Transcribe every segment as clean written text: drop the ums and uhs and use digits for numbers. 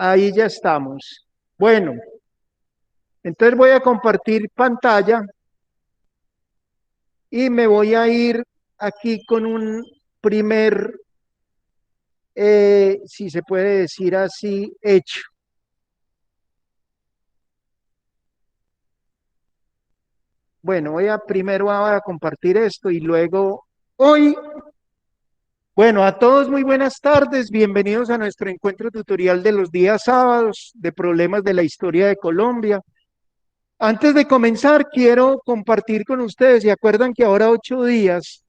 Ahí ya estamos. Bueno, entonces voy a compartir pantalla y me voy a ir aquí con un primer, si se puede decir así, hecho. Bueno, primero voy a compartir esto y luego hoy, bueno, a todos muy buenas tardes, bienvenidos a nuestro encuentro tutorial de los días sábados de problemas de la historia de Colombia. Antes de comenzar, quiero compartir con ustedes, ¿se acuerdan que ahora 8 días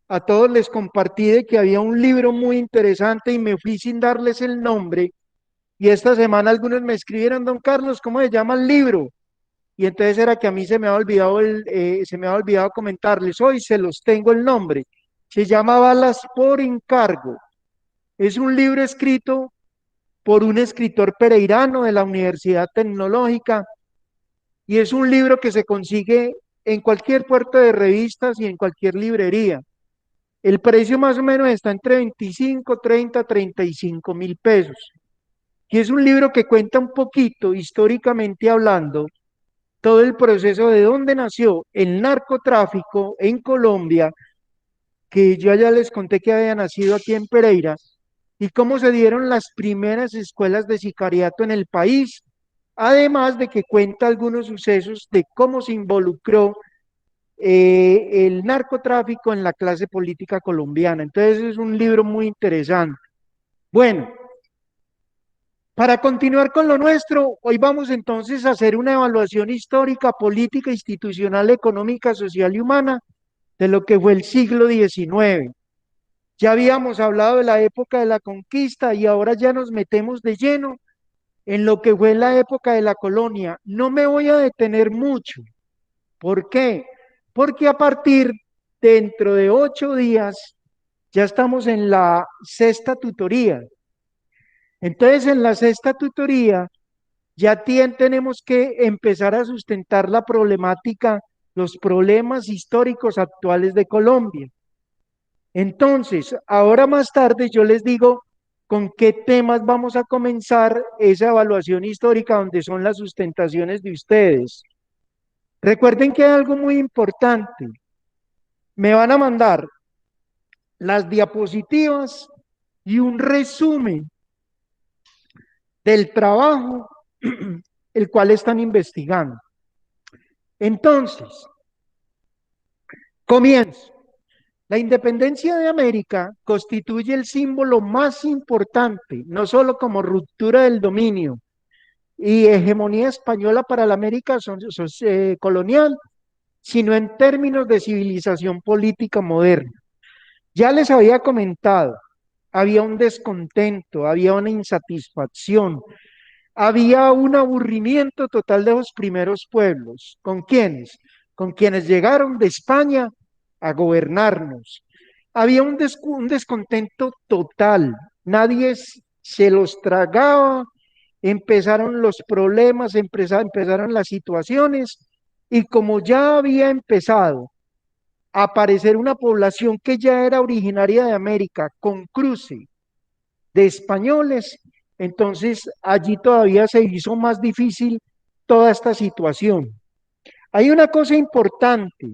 a todos les compartí de que había un libro muy interesante y me fui sin darles el nombre? Y esta semana algunos me escribieron: don Carlos, ¿cómo se llama el libro? Y entonces era que a mí se me había olvidado comentarles. Hoy se los tengo el nombre. Se llama Balas por encargo. Es un libro escrito por un escritor pereirano de la Universidad Tecnológica y es un libro que se consigue en cualquier puerto de revistas y en cualquier librería. El precio más o menos está entre 25, 30, 35.000 pesos. Y es un libro que cuenta un poquito, históricamente hablando, todo el proceso de dónde nació el narcotráfico en Colombia, que yo ya les conté que había nacido aquí en Pereira, y cómo se dieron las primeras escuelas de sicariato en el país, además de que cuenta algunos sucesos de cómo se involucró el narcotráfico en la clase política colombiana. Entonces es un libro muy interesante. Bueno, para continuar con lo nuestro, hoy vamos entonces a hacer una evaluación histórica, política, institucional, económica, social y humana de lo que fue el siglo XIX. Ya habíamos hablado de la época de la conquista y ahora ya nos metemos de lleno en lo que fue la época de la colonia. No me voy a detener mucho. ¿Por qué? Porque a partir dentro de 8 días ya estamos en la sexta tutoría. Entonces, en la sexta tutoría ya tenemos que empezar a sustentar la problemática, los problemas históricos actuales de Colombia. Entonces, ahora más tarde yo les digo con qué temas vamos a comenzar esa evaluación histórica donde son las sustentaciones de ustedes. Recuerden que hay algo muy importante. Me van a mandar las diapositivas y un resumen del trabajo el cual están investigando. Entonces, comienzo. La independencia de América constituye el símbolo más importante, no solo como ruptura del dominio y hegemonía española para la América colonial, sino en términos de civilización política moderna. Ya les había comentado, había un descontento, había una insatisfacción, había un aburrimiento total de los primeros pueblos. ¿Con quiénes? Con quienes llegaron de España a gobernarnos. Había un descontento total, nadie se los tragaba, empezaron los problemas, empezaron las situaciones, y como ya había empezado a aparecer una población que ya era originaria de América con cruce de españoles, entonces allí todavía se hizo más difícil toda esta situación. Hay una cosa importante,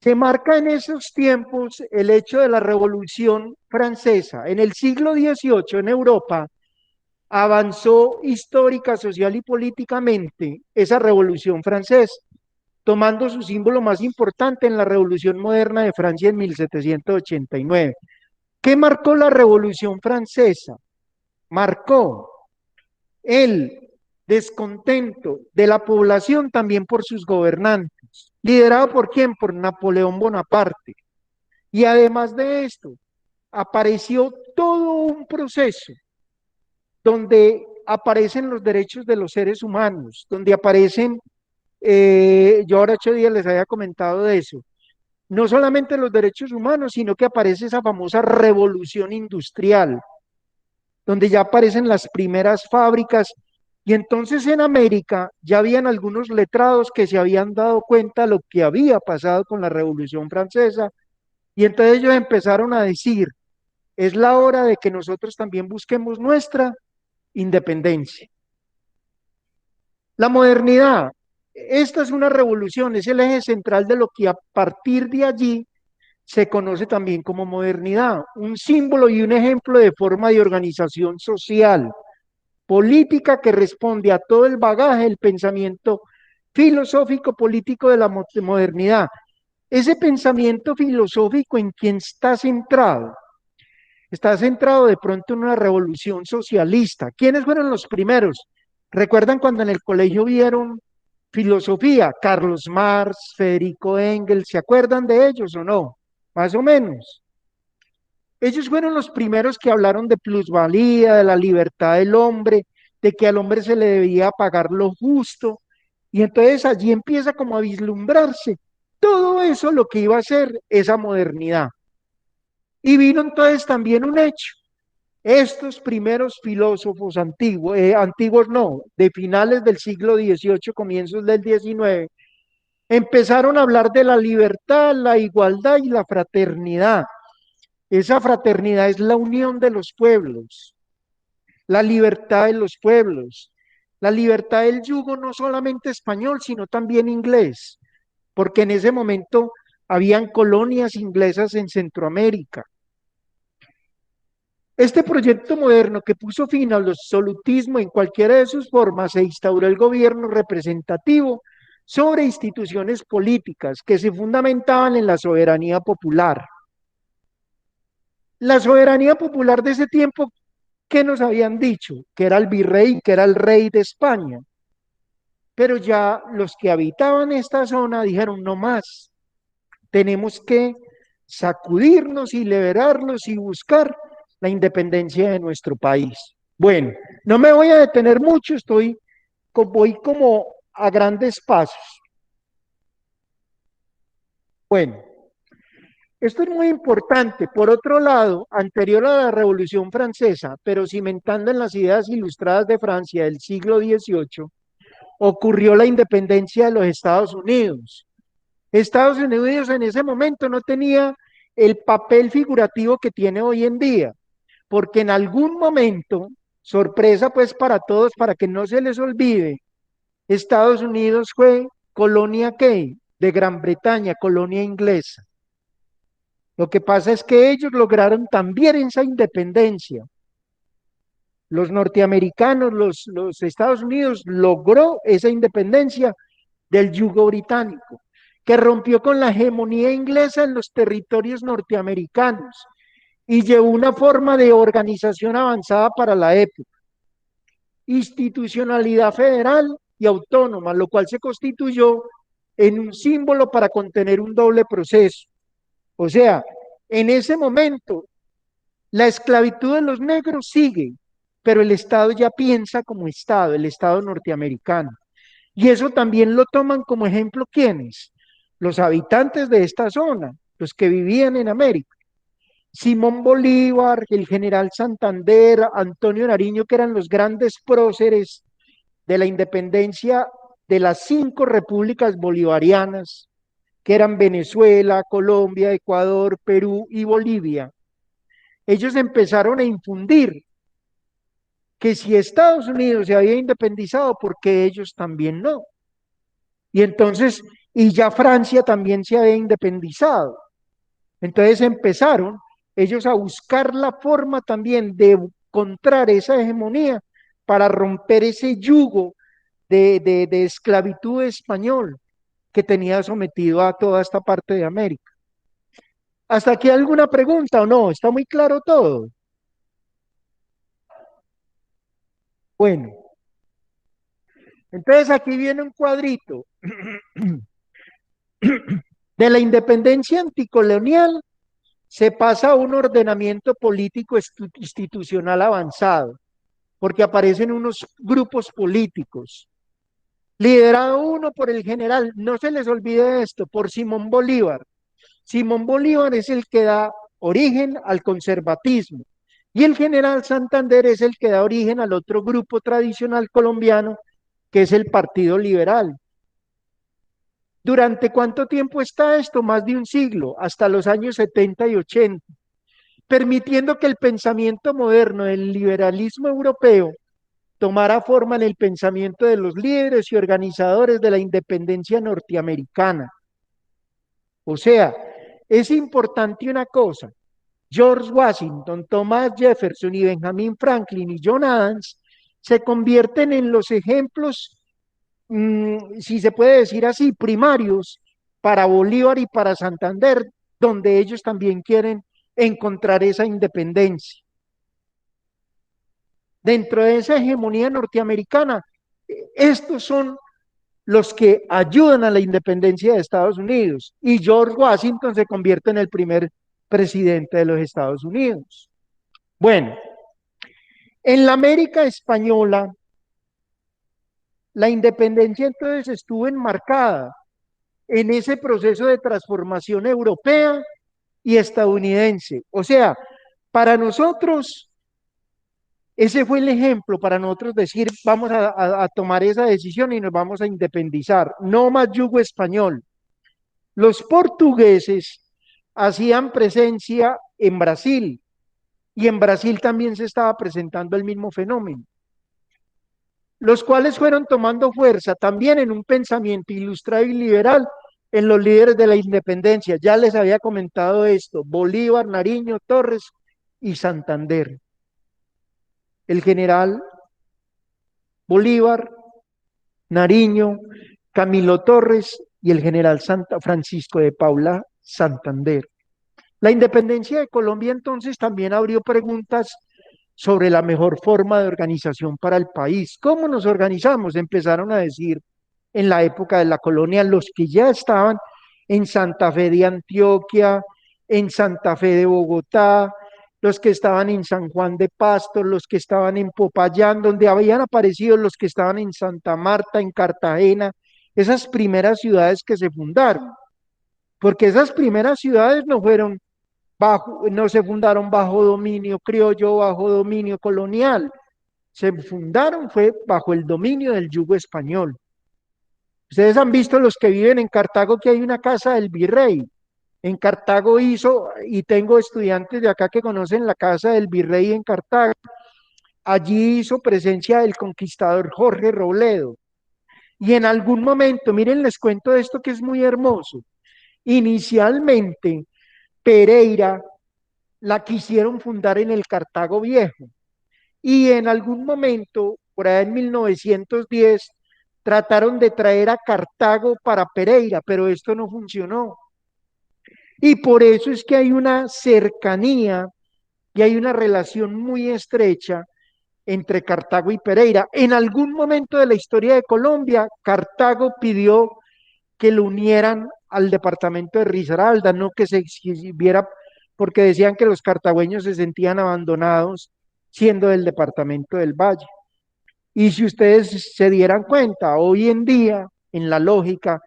se marca en esos tiempos el hecho de la Revolución Francesa. En el siglo XVIII en Europa avanzó histórica, social y políticamente esa Revolución Francesa, tomando su símbolo más importante en la Revolución Moderna de Francia en 1789. ¿Qué marcó la Revolución Francesa? Marcó el descontento de la población también por sus gobernantes, liderado por quién, por Napoleón Bonaparte. Y además de esto, apareció todo un proceso donde aparecen los derechos de los seres humanos, donde aparecen, yo ahora 8 días les había comentado de eso, no solamente los derechos humanos, sino que aparece esa famosa revolución industrial, donde ya aparecen las primeras fábricas. Y entonces en América ya habían algunos letrados que se habían dado cuenta de lo que había pasado con la Revolución Francesa, y entonces ellos empezaron a decir, es la hora de que nosotros también busquemos nuestra independencia. La modernidad, esta es una revolución, es el eje central de lo que a partir de allí se conoce también como modernidad, un símbolo y un ejemplo de forma de organización social, política que responde a todo el bagaje del pensamiento filosófico político de la modernidad. Ese pensamiento filosófico en quien está centrado de pronto en una revolución socialista. ¿Quiénes fueron los primeros? ¿Recuerdan cuando en el colegio vieron filosofía? Carlos Marx, Federico Engels, ¿se acuerdan de ellos o no? Más o menos. Ellos fueron los primeros que hablaron de plusvalía, de la libertad del hombre, de que al hombre se le debía pagar lo justo. Y entonces allí empieza como a vislumbrarse todo eso lo que iba a ser esa modernidad. Y vino entonces también un hecho. Estos primeros filósofos antiguos, antiguos no, de finales del siglo XVIII, comienzos del XIX, empezaron a hablar de la libertad, la igualdad y la fraternidad. Esa fraternidad es la unión de los pueblos, la libertad de los pueblos, la libertad del yugo no solamente español, sino también inglés, porque en ese momento habían colonias inglesas en Centroamérica. Este proyecto moderno que puso fin al absolutismo en cualquiera de sus formas se instauró el gobierno representativo sobre instituciones políticas que se fundamentaban en la soberanía popular. La soberanía popular de ese tiempo, ¿qué nos habían dicho? Que era el virrey, que era el rey de España. Pero ya los que habitaban esta zona dijeron, no más, tenemos que sacudirnos y liberarnos y buscar la independencia de nuestro país. Bueno, no me voy a detener mucho, voy como a grandes pasos. Bueno, esto es muy importante. Por otro lado, anterior a la Revolución Francesa, pero cimentando en las ideas ilustradas de Francia del siglo XVIII, ocurrió la independencia de los Estados Unidos. Estados Unidos en ese momento no tenía el papel figurativo que tiene hoy en día, porque en algún momento, sorpresa pues para todos, para que no se les olvide, Estados Unidos fue colonia ¿qué? De Gran Bretaña, colonia inglesa. Lo que pasa es que ellos lograron también esa independencia. Los norteamericanos, los Estados Unidos logró esa independencia del yugo británico, que rompió con la hegemonía inglesa en los territorios norteamericanos y llevó una forma de organización avanzada para la época, institucionalidad federal y autónoma, lo cual se constituyó en un símbolo para contener un doble proceso. O sea, en ese momento, la esclavitud de los negros sigue, pero el Estado ya piensa como Estado, el Estado norteamericano. Y eso también lo toman como ejemplo ¿quiénes? Los habitantes de esta zona, los que vivían en América. Simón Bolívar, el general Santander, Antonio Nariño, que eran los grandes próceres de la independencia de las 5 repúblicas bolivarianas, que eran Venezuela, Colombia, Ecuador, Perú y Bolivia. Ellos empezaron a infundir que si Estados Unidos se había independizado, porque ellos también no. Y entonces, y ya Francia también se había independizado. Entonces empezaron ellos a buscar la forma también de encontrar esa hegemonía para romper ese yugo de esclavitud español que tenía sometido a toda esta parte de América. ¿Hasta aquí alguna pregunta o no? ¿Está muy claro todo? Bueno, entonces aquí viene un cuadrito de la independencia anticolonial. Se pasa a un ordenamiento político institucional avanzado, porque aparecen unos grupos políticos, liderado uno por el general, no se les olvide esto, por Simón Bolívar. Simón Bolívar es el que da origen al conservatismo y el general Santander es el que da origen al otro grupo tradicional colombiano, que es el Partido Liberal. ¿Durante cuánto tiempo está esto? Más de un siglo, hasta los años 70 y 80. permitiendo que el pensamiento moderno del liberalismo europeo tomara forma en el pensamiento de los líderes y organizadores de la independencia norteamericana. O sea, es importante una cosa: George Washington, Thomas Jefferson y Benjamin Franklin y John Adams se convierten en los ejemplos, si se puede decir así, primarios para Bolívar y para Santander, donde ellos también quieren encontrar esa independencia. Dentro de esa hegemonía norteamericana, estos son los que ayudan a la independencia de Estados Unidos, y George Washington se convierte en el primer presidente de los Estados Unidos. Bueno, en la América española, la independencia entonces estuvo enmarcada en ese proceso de transformación europea y estadounidense. O sea, para nosotros, ese fue el ejemplo para nosotros decir, vamos a tomar esa decisión y nos vamos a independizar. No más yugo español. Los portugueses hacían presencia en Brasil, y en Brasil también se estaba presentando el mismo fenómeno, los cuales fueron tomando fuerza también en un pensamiento ilustrado y liberal en los líderes de la independencia. Ya les había comentado esto: Bolívar, Nariño, Torres y Santander. El general Bolívar, Nariño, Camilo Torres y el general Francisco de Paula Santander. La independencia de Colombia entonces también abrió preguntas sobre la mejor forma de organización para el país. ¿Cómo nos organizamos? Empezaron a decir en la época de la colonia los que ya estaban en Santa Fe de Antioquia, en Santa Fe de Bogotá, los que estaban en San Juan de Pasto, los que estaban en Popayán, donde habían aparecido los que estaban en Santa Marta, en Cartagena, esas primeras ciudades que se fundaron, porque esas primeras ciudades no se fundaron bajo dominio criollo, bajo dominio colonial, se fundaron fue bajo el dominio del yugo español. Ustedes han visto, los que viven en Cartago, que hay una casa del virrey. En Cartago hizo, y tengo estudiantes de acá que conocen la casa del virrey en Cartago, allí hizo presencia el conquistador Jorge Robledo. Y en algún momento, miren, les cuento esto que es muy hermoso. Inicialmente, Pereira la quisieron fundar en el Cartago Viejo, y en algún momento, por ahí en 1910, trataron de traer a Cartago para Pereira, pero esto no funcionó. Y por eso es que hay una cercanía y hay una relación muy estrecha entre Cartago y Pereira. En algún momento de la historia de Colombia, Cartago pidió que lo unieran al departamento de Risaralda, no que se exhibiera, porque decían que los cartagüeños se sentían abandonados siendo del departamento del Valle. Y si ustedes se dieran cuenta, hoy en día, en la lógica,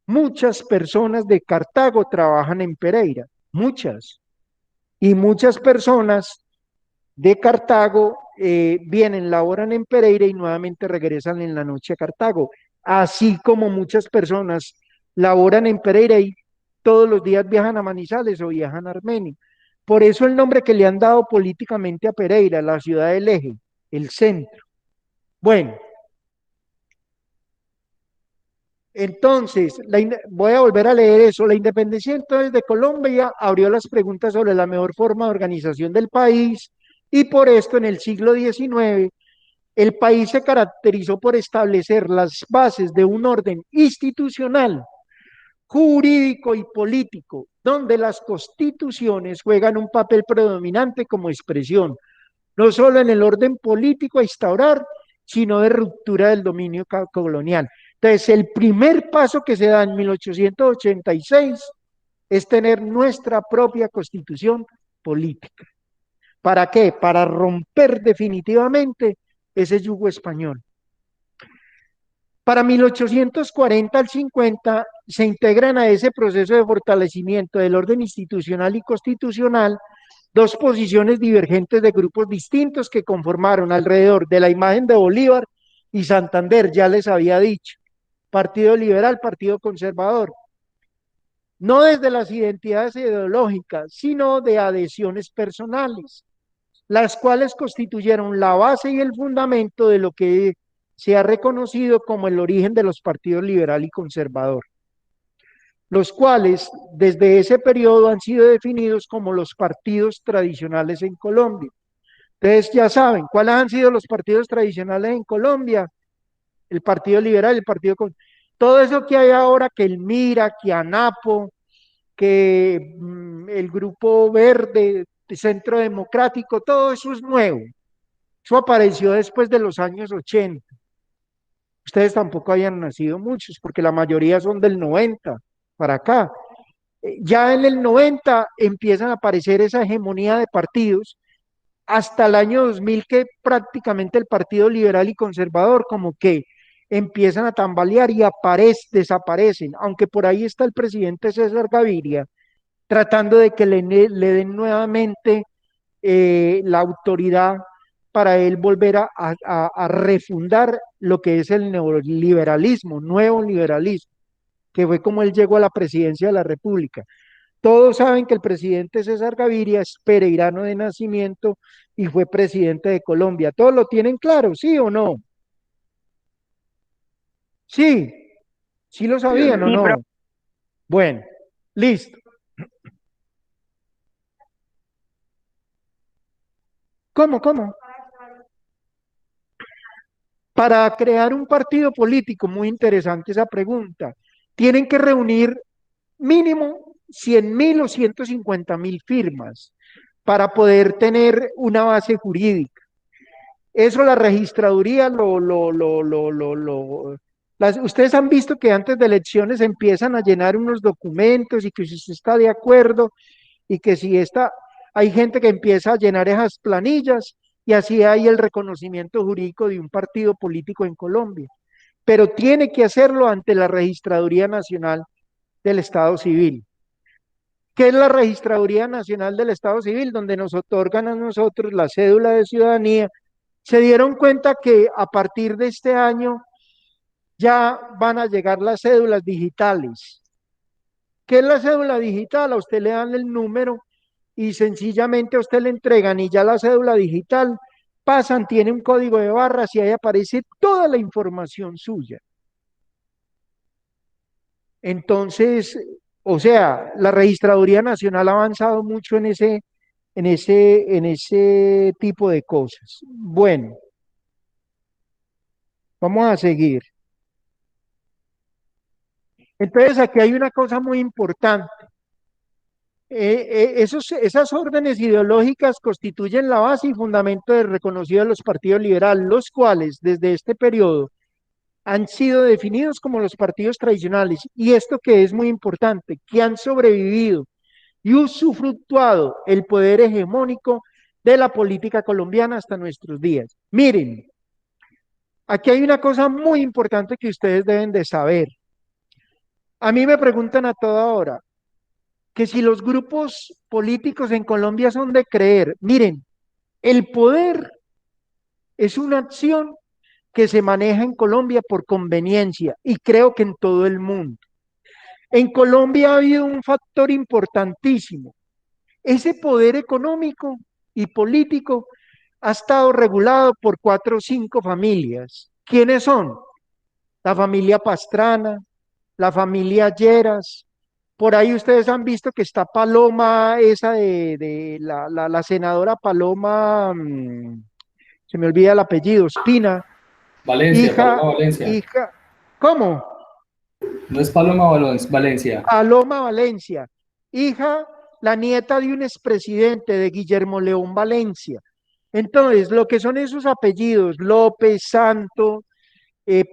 muchas personas de Cartago trabajan en Pereira, muchas, y muchas personas de Cartago vienen, laboran en Pereira y nuevamente regresan en la noche a Cartago, así como muchas personas laboran en Pereira y todos los días viajan a Manizales o viajan a Armenia. Por eso el nombre que le han dado políticamente a Pereira, la ciudad del eje, el centro. Bueno, entonces, voy a volver a leer eso. La independencia entonces de Colombia abrió las preguntas sobre la mejor forma de organización del país, y por esto en el siglo XIX el país se caracterizó por establecer las bases de un orden institucional, jurídico y político, donde las constituciones juegan un papel predominante como expresión, no solo en el orden político a instaurar, sino de ruptura del dominio colonial. Entonces, el primer paso que se da en 1886 es tener nuestra propia constitución política. ¿Para qué? Para romper definitivamente ese yugo español. Para 1840 al 50 se integran a ese proceso de fortalecimiento del orden institucional y constitucional dos posiciones divergentes de grupos distintos que conformaron alrededor de la imagen de Bolívar y Santander, ya les había dicho, Partido Liberal, Partido Conservador. no desde las identidades ideológicas, sino de adhesiones personales, las cuales constituyeron la base y el fundamento de lo que se ha reconocido como el origen de los partidos liberal y conservador, los cuales desde ese periodo han sido definidos como los partidos tradicionales en Colombia. Entonces ya saben, ¿cuáles han sido los partidos tradicionales en Colombia? El Partido Liberal, el Partido... Todo eso que hay ahora, que el MIRA, que ANAPO, que el Grupo Verde, Centro Democrático, todo eso es nuevo. Eso apareció después de los años 80. Ustedes tampoco hayan nacido muchos, porque la mayoría son del 90 para acá. Ya en el 90 empiezan a aparecer esa hegemonía de partidos, hasta el año 2000 que prácticamente el Partido Liberal y Conservador como que empiezan a tambalear y desaparecen, aunque por ahí está el presidente César Gaviria tratando de que le den nuevamente la autoridad para él volver a refundar lo que es el neoliberalismo, nuevo liberalismo, que fue como él llegó a la presidencia de la República. Todos saben que el presidente César Gaviria es pereirano de nacimiento y fue presidente de Colombia. ¿Todos lo tienen claro, sí o no? Sí, sí lo Sí, sabían o Andrés. no. Bueno, listo. ¿Cómo? Para crear un partido político, muy interesante esa pregunta, tienen que reunir mínimo 100.000 o 150.000 firmas para poder tener una base jurídica. Eso la registraduría ustedes han visto que antes de elecciones empiezan a llenar unos documentos y que si usted está de acuerdo y que si está, hay gente que empieza a llenar esas planillas y así hay el reconocimiento jurídico de un partido político en Colombia. Pero tiene que hacerlo ante la Registraduría Nacional del Estado Civil. ¿Qué es la Registraduría Nacional del Estado Civil? Donde nos otorgan a nosotros la cédula de ciudadanía. Se dieron cuenta que a partir de este año ya van a llegar las cédulas digitales. ¿Qué es la cédula digital? A usted le dan el número y sencillamente a usted le entregan y ya la cédula digital pasan, tiene un código de barras y ahí aparece toda la información suya. Entonces, o sea, la Registraduría Nacional ha avanzado mucho en ese tipo de cosas. Bueno, vamos a seguir. Entonces, aquí hay una cosa muy importante. Esas órdenes ideológicas constituyen la base y fundamento del reconocido de los partidos liberales, los cuales desde este periodo han sido definidos como los partidos tradicionales. Y esto que es muy importante, que han sobrevivido y usufructuado el poder hegemónico de la política colombiana hasta nuestros días. Miren, aquí hay una cosa muy importante que ustedes deben de saber. A mí me preguntan a toda hora que si los grupos políticos en Colombia son de creer, miren, el poder es una acción que se maneja en Colombia por conveniencia y creo que en todo el mundo. En Colombia ha habido un factor importantísimo. Ese poder económico y político ha estado regulado por cuatro o cinco familias. ¿Quiénes son? La familia Pastrana, la familia Lleras. Por ahí ustedes han visto que está Paloma, esa de la senadora Paloma, se me olvida el apellido, Espina, Valencia, hija, Paloma Valencia. hija, ¿cómo? No es Paloma Valencia. Paloma Valencia, hija, la nieta de un expresidente de Guillermo León Valencia. Entonces, lo que son esos apellidos, López, Santo,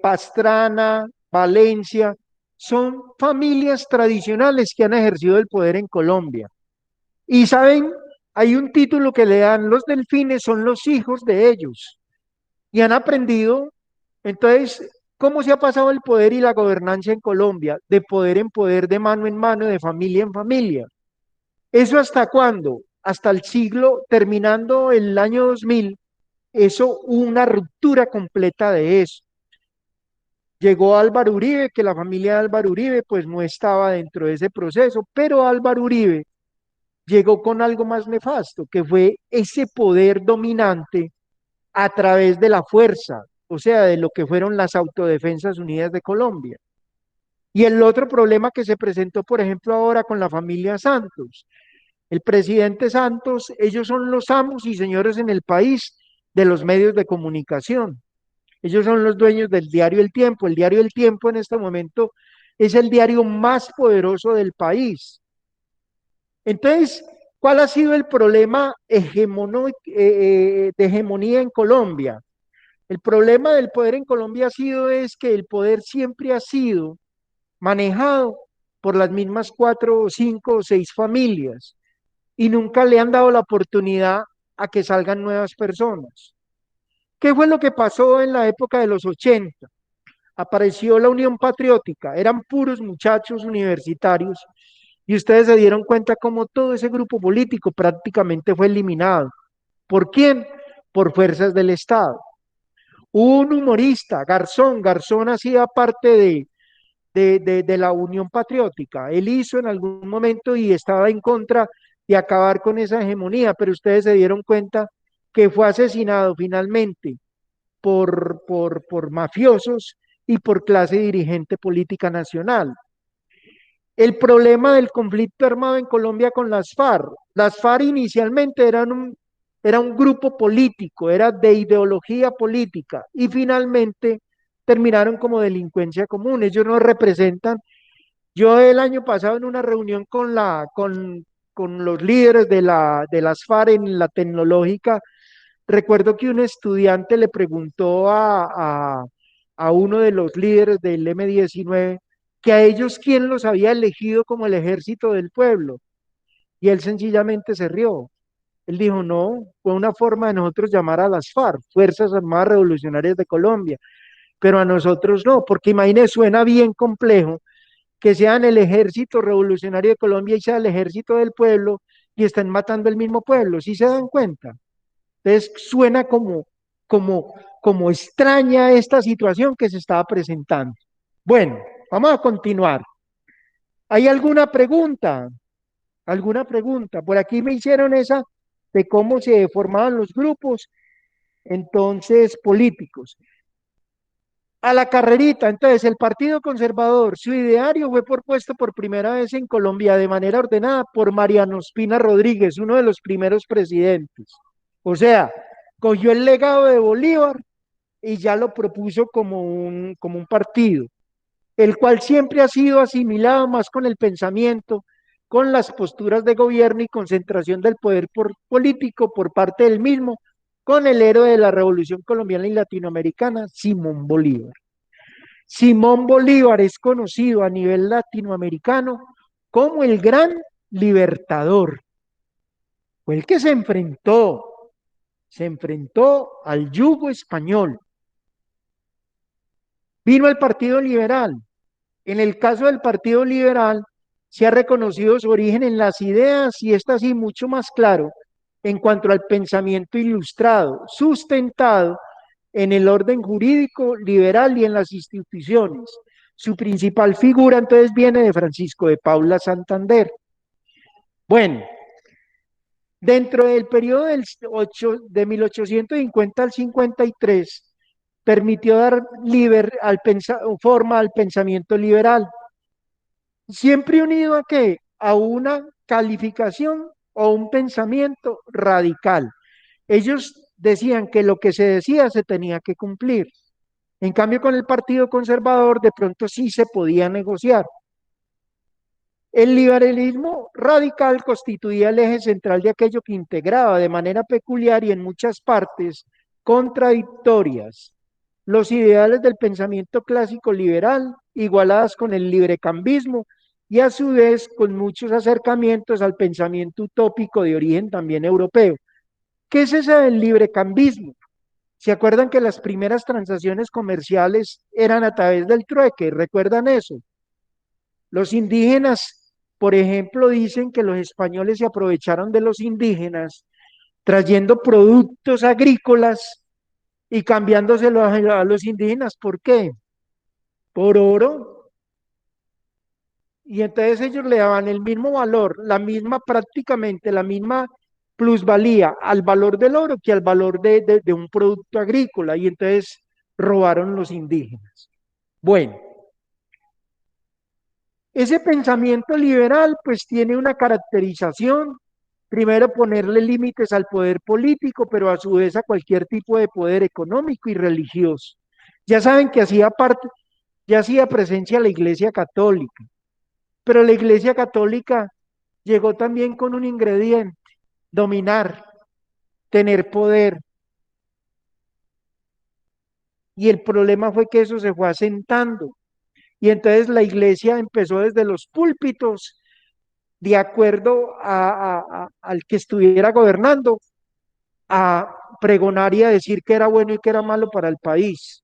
Pastrana, Valencia, son familias tradicionales que han ejercido el poder en Colombia. Y saben, hay un título que le dan los delfines, son los hijos de ellos. Y han aprendido, entonces, ¿cómo se ha pasado el poder y la gobernanza en Colombia? De poder en poder, de mano en mano, de familia en familia. ¿Eso hasta cuándo? Hasta el siglo, terminando el año 2000, eso hubo una ruptura completa de eso. Llegó Álvaro Uribe, que la familia de Álvaro Uribe pues no estaba dentro de ese proceso, pero Álvaro Uribe llegó con algo más nefasto, que fue ese poder dominante a través de la fuerza, o sea, de lo que fueron las Autodefensas Unidas de Colombia. Y el otro problema que se presentó, por ejemplo, ahora con la familia Santos. El presidente Santos, ellos son los amos y señores en el país de los medios de comunicación. Ellos son los dueños del diario El Tiempo. El diario El Tiempo en este momento es el diario más poderoso del país. Entonces, ¿cuál ha sido el problema de hegemonía en Colombia? El problema del poder en Colombia ha sido es que el poder siempre ha sido manejado por las mismas cuatro o cinco o seis familias y nunca le han dado la oportunidad a que salgan nuevas personas. ¿Qué fue lo que pasó en la época de los 80? Apareció la Unión Patriótica, eran puros muchachos universitarios y ustedes se dieron cuenta cómo todo ese grupo político prácticamente fue eliminado. ¿Por quién? Por fuerzas del Estado. Hubo un humorista, Garzón, Garzón hacía parte de la Unión Patriótica. Él hizo en algún momento y estaba en contra de acabar con esa hegemonía, pero ustedes se dieron cuenta que fue asesinado finalmente por mafiosos y por clase dirigente política nacional. El problema del conflicto armado en Colombia con las FARC inicialmente era un grupo político, era de ideología política y finalmente terminaron como delincuencia común. Ellos no representan. Yo el año pasado en una reunión con los líderes de las FARC en la tecnológica, recuerdo que un estudiante le preguntó a uno de los líderes del M-19 que a ellos quién los había elegido como el ejército del pueblo. Y él sencillamente se rió. Él dijo, no, fue una forma de nosotros llamar a las FARC, Fuerzas Armadas Revolucionarias de Colombia, pero a nosotros no, porque imagínense, suena bien complejo que sean el ejército revolucionario de Colombia y sea el ejército del pueblo y estén matando el mismo pueblo, ¿sí se dan cuenta? Entonces suena como extraña esta situación que se estaba presentando. Bueno, vamos a continuar. ¿Hay alguna pregunta? ¿Alguna pregunta? Por aquí me hicieron esa de cómo se formaban los grupos, entonces políticos. A la carrerita, entonces el Partido Conservador, su ideario fue propuesto por primera vez en Colombia de manera ordenada por Mariano Espina Rodríguez, uno de los primeros presidentes. O sea, cogió el legado de Bolívar y ya lo propuso como un partido, el cual siempre ha sido asimilado más con el pensamiento, con las posturas de gobierno y concentración del poder político por parte del mismo, con el héroe de la Revolución Colombiana y Latinoamericana, Simón Bolívar. Simón Bolívar es conocido a nivel latinoamericano como el gran libertador. Fue el que se enfrentó al yugo español. Vino el Partido Liberal. En el caso del Partido Liberal, se ha reconocido su origen en las ideas y está así mucho más claro en cuanto al pensamiento ilustrado, sustentado en el orden jurídico liberal y en las instituciones. Su principal figura entonces viene de Francisco de Paula Santander. Bueno, dentro del periodo de 1850 al 53, permitió dar forma al pensamiento liberal, siempre unido a qué? A una calificación o un pensamiento radical. Ellos decían que lo que se decía se tenía que cumplir. En cambio, con el Partido Conservador de pronto sí se podía negociar. El liberalismo radical constituía el eje central de aquello que integraba de manera peculiar y en muchas partes contradictorias los ideales del pensamiento clásico liberal, igualadas con el librecambismo y a su vez con muchos acercamientos al pensamiento utópico de origen también europeo. ¿Qué es ese del librecambismo? ¿Se acuerdan que las primeras transacciones comerciales eran a través del trueque? ¿Recuerdan eso? Los indígenas, por ejemplo, dicen que los españoles se aprovecharon de los indígenas trayendo productos agrícolas y cambiándoselos a los indígenas. ¿Por qué? por oro. Y entonces ellos le daban el mismo valor, la misma prácticamente, la misma plusvalía al valor del oro que al valor de un producto agrícola. Y entonces robaron los indígenas. Bueno, ese pensamiento liberal pues tiene una caracterización, primero ponerle límites al poder político, pero a su vez a cualquier tipo de poder económico y religioso. Ya saben que hacía parte, ya hacía presencia la Iglesia Católica, pero la Iglesia Católica llegó también con un ingrediente: dominar, tener poder. Y el problema fue que eso se fue asentando. Y entonces la iglesia empezó desde los púlpitos, de acuerdo al que estuviera gobernando, a pregonar y a decir que era bueno y que era malo para el país.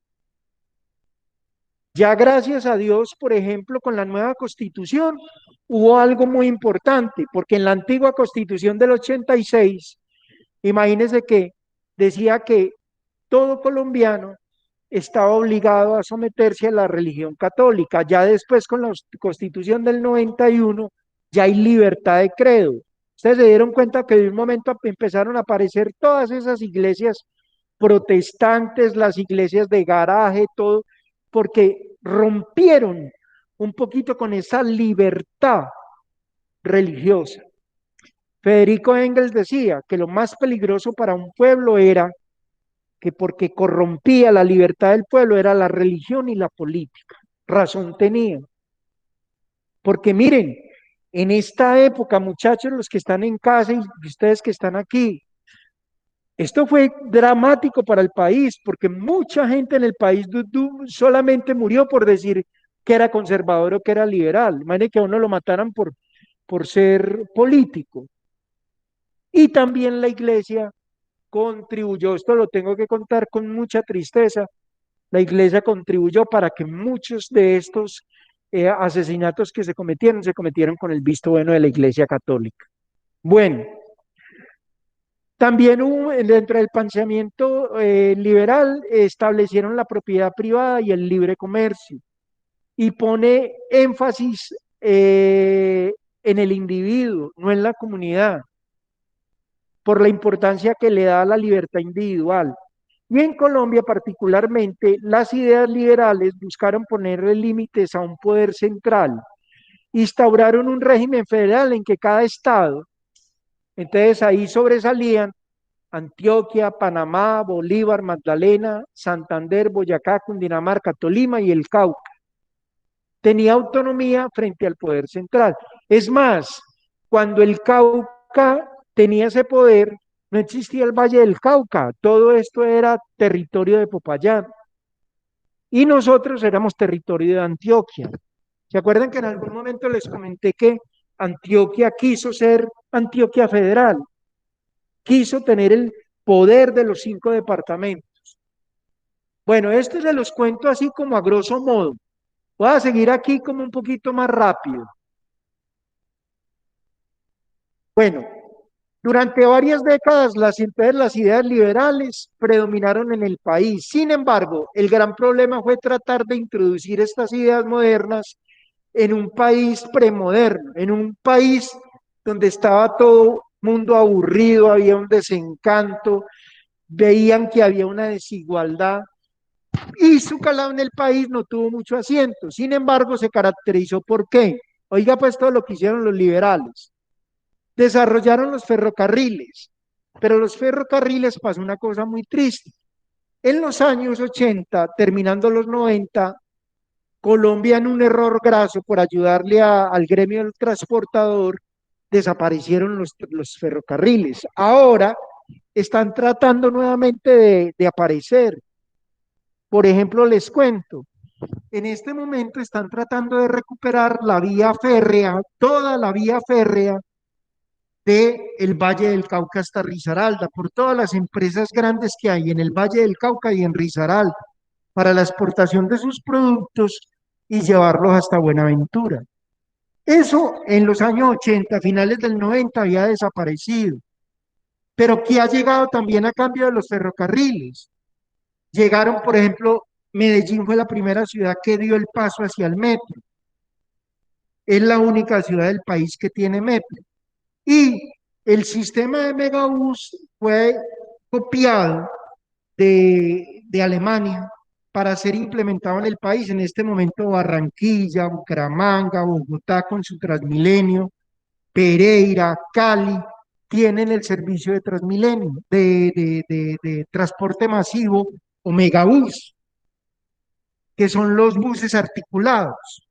Ya gracias a Dios, por ejemplo, con la nueva constitución, hubo algo muy importante, porque en la antigua constitución del 86, imagínense que decía que todo colombiano estaba obligado a someterse a la religión católica. Ya después con la constitución del 91 ya hay libertad de credo. Ustedes se dieron cuenta que de un momento empezaron a aparecer todas esas iglesias protestantes, las iglesias de garaje, todo, porque rompieron un poquito con esa libertad religiosa. Federico Engels decía que lo más peligroso para un pueblo era que porque corrompía la libertad del pueblo era la religión y la política. Razón tenía. Porque miren, en esta época, muchachos, los que están en casa y ustedes que están aquí, esto fue dramático para el país, porque mucha gente en el país solamente murió por decir que era conservador o que era liberal. Imagínense que a uno lo mataran por ser político. Y también la iglesia contribuyó, esto lo tengo que contar con mucha tristeza, la iglesia contribuyó para que muchos de estos asesinatos que se cometieron con el visto bueno de la iglesia católica. Bueno, también hubo, dentro del pensamiento liberal establecieron la propiedad privada y el libre comercio y pone énfasis en el individuo, no en la comunidad, por la importancia que le da a la libertad individual. Y en Colombia particularmente, las ideas liberales buscaron ponerle límites a un poder central, instauraron un régimen federal en que cada estado, entonces ahí sobresalían Antioquia, Panamá, Bolívar, Magdalena, Santander, Boyacá, Cundinamarca, Tolima y el Cauca. Tenía autonomía frente al poder central. Es más, cuando el Cauca tenía ese poder, no existía el Valle del Cauca, todo esto era territorio de Popayán y nosotros éramos territorio de Antioquia. ¿Se acuerdan que en algún momento les comenté que Antioquia quiso ser Antioquia federal? Quiso tener el poder de los 5 departamentos. Bueno, esto se los cuento así como a grosso modo. Voy a seguir aquí como un poquito más rápido. Bueno, durante varias décadas las ideas liberales predominaron en el país. Sin embargo, el gran problema fue tratar de introducir estas ideas modernas en un país premoderno, en un país donde estaba todo mundo aburrido, había un desencanto, veían que había una desigualdad y su calado en el país no tuvo mucho asiento. Sin embargo, se caracterizó por qué. Oiga, pues todo lo que hicieron los liberales. Desarrollaron los ferrocarriles, pero los ferrocarriles pasó una cosa muy triste. En los años 80, terminando los 90, Colombia en un error graso por ayudarle al gremio del transportador, desaparecieron los ferrocarriles. Ahora están tratando nuevamente de aparecer. Por ejemplo, les cuento, en este momento están tratando de recuperar la vía férrea, toda la vía férrea de el Valle del Cauca hasta Risaralda, por todas las empresas grandes que hay en el Valle del Cauca y en Risaralda, para la exportación de sus productos y llevarlos hasta Buenaventura. Eso en los años 80, finales del 90, había desaparecido. Pero ¿qué ha llegado también a cambio de los ferrocarriles? Llegaron, por ejemplo, Medellín fue la primera ciudad que dio el paso hacia el metro. Es la única ciudad del país que tiene metro. Y el sistema de megabús fue copiado de Alemania para ser implementado en el país. En este momento Barranquilla, Bucaramanga, Bogotá con su Transmilenio, Pereira, Cali, tienen el servicio de Transmilenio, de transporte masivo o megabús, que son los buses articulados.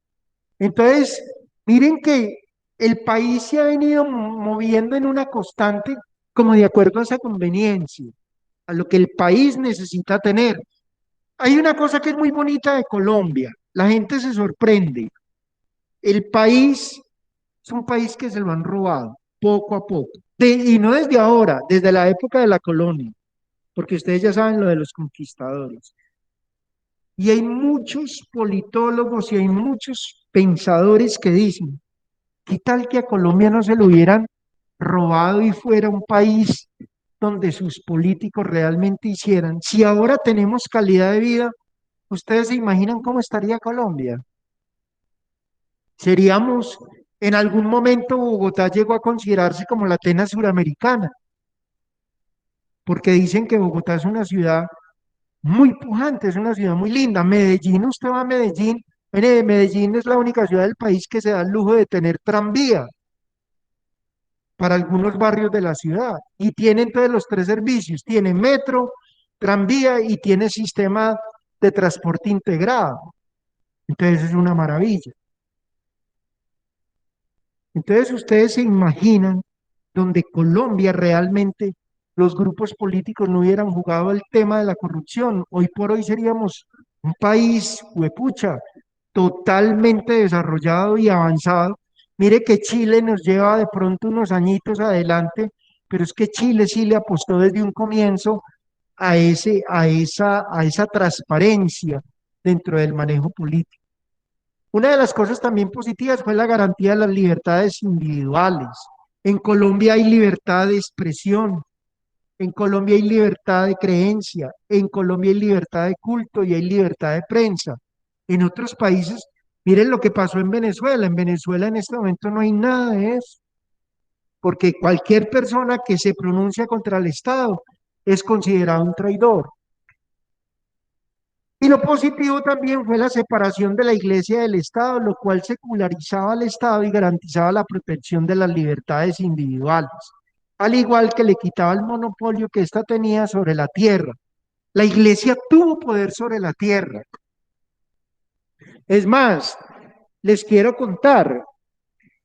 Entonces, miren que el país se ha venido moviendo en una constante como de acuerdo a esa conveniencia, a lo que el país necesita tener. Hay una cosa que es muy bonita de Colombia, la gente se sorprende. El país es un país que se lo han robado poco a poco, y no desde ahora, desde la época de la colonia, porque ustedes ya saben lo de los conquistadores. Y hay muchos politólogos y hay muchos pensadores que dicen, ¿qué tal que a Colombia no se lo hubieran robado y fuera un país donde sus políticos realmente hicieran? Si ahora tenemos calidad de vida, ¿ustedes se imaginan cómo estaría Colombia? Seríamos, en algún momento Bogotá llegó a considerarse como la Atenas suramericana, porque dicen que Bogotá es una ciudad muy pujante, es una ciudad muy linda. Medellín, usted va a Medellín, mire, Medellín es la única ciudad del país que se da el lujo de tener tranvía para algunos barrios de la ciudad. Y tiene entonces los tres servicios, tiene metro, tranvía y tiene sistema de transporte integrado. Entonces es una maravilla. Entonces ustedes se imaginan donde Colombia realmente los grupos políticos no hubieran jugado el tema de la corrupción. Hoy por hoy seríamos un país, huepucha, totalmente desarrollado y avanzado. Mire que Chile nos lleva de pronto unos añitos adelante, pero es que Chile sí le apostó desde un comienzo a esa transparencia dentro del manejo político. Una de las cosas también positivas fue la garantía de las libertades individuales. En Colombia hay libertad de expresión, en Colombia hay libertad de creencia, en Colombia hay libertad de culto y hay libertad de prensa. En otros países, miren lo que pasó en Venezuela. En Venezuela en este momento no hay nada de eso, porque cualquier persona que se pronuncia contra el Estado es considerado un traidor. Y lo positivo también fue la separación de la Iglesia del Estado, lo cual secularizaba al Estado y garantizaba la protección de las libertades individuales, al igual que le quitaba el monopolio que ésta tenía sobre la tierra. La Iglesia tuvo poder sobre la tierra. Es más, les quiero contar,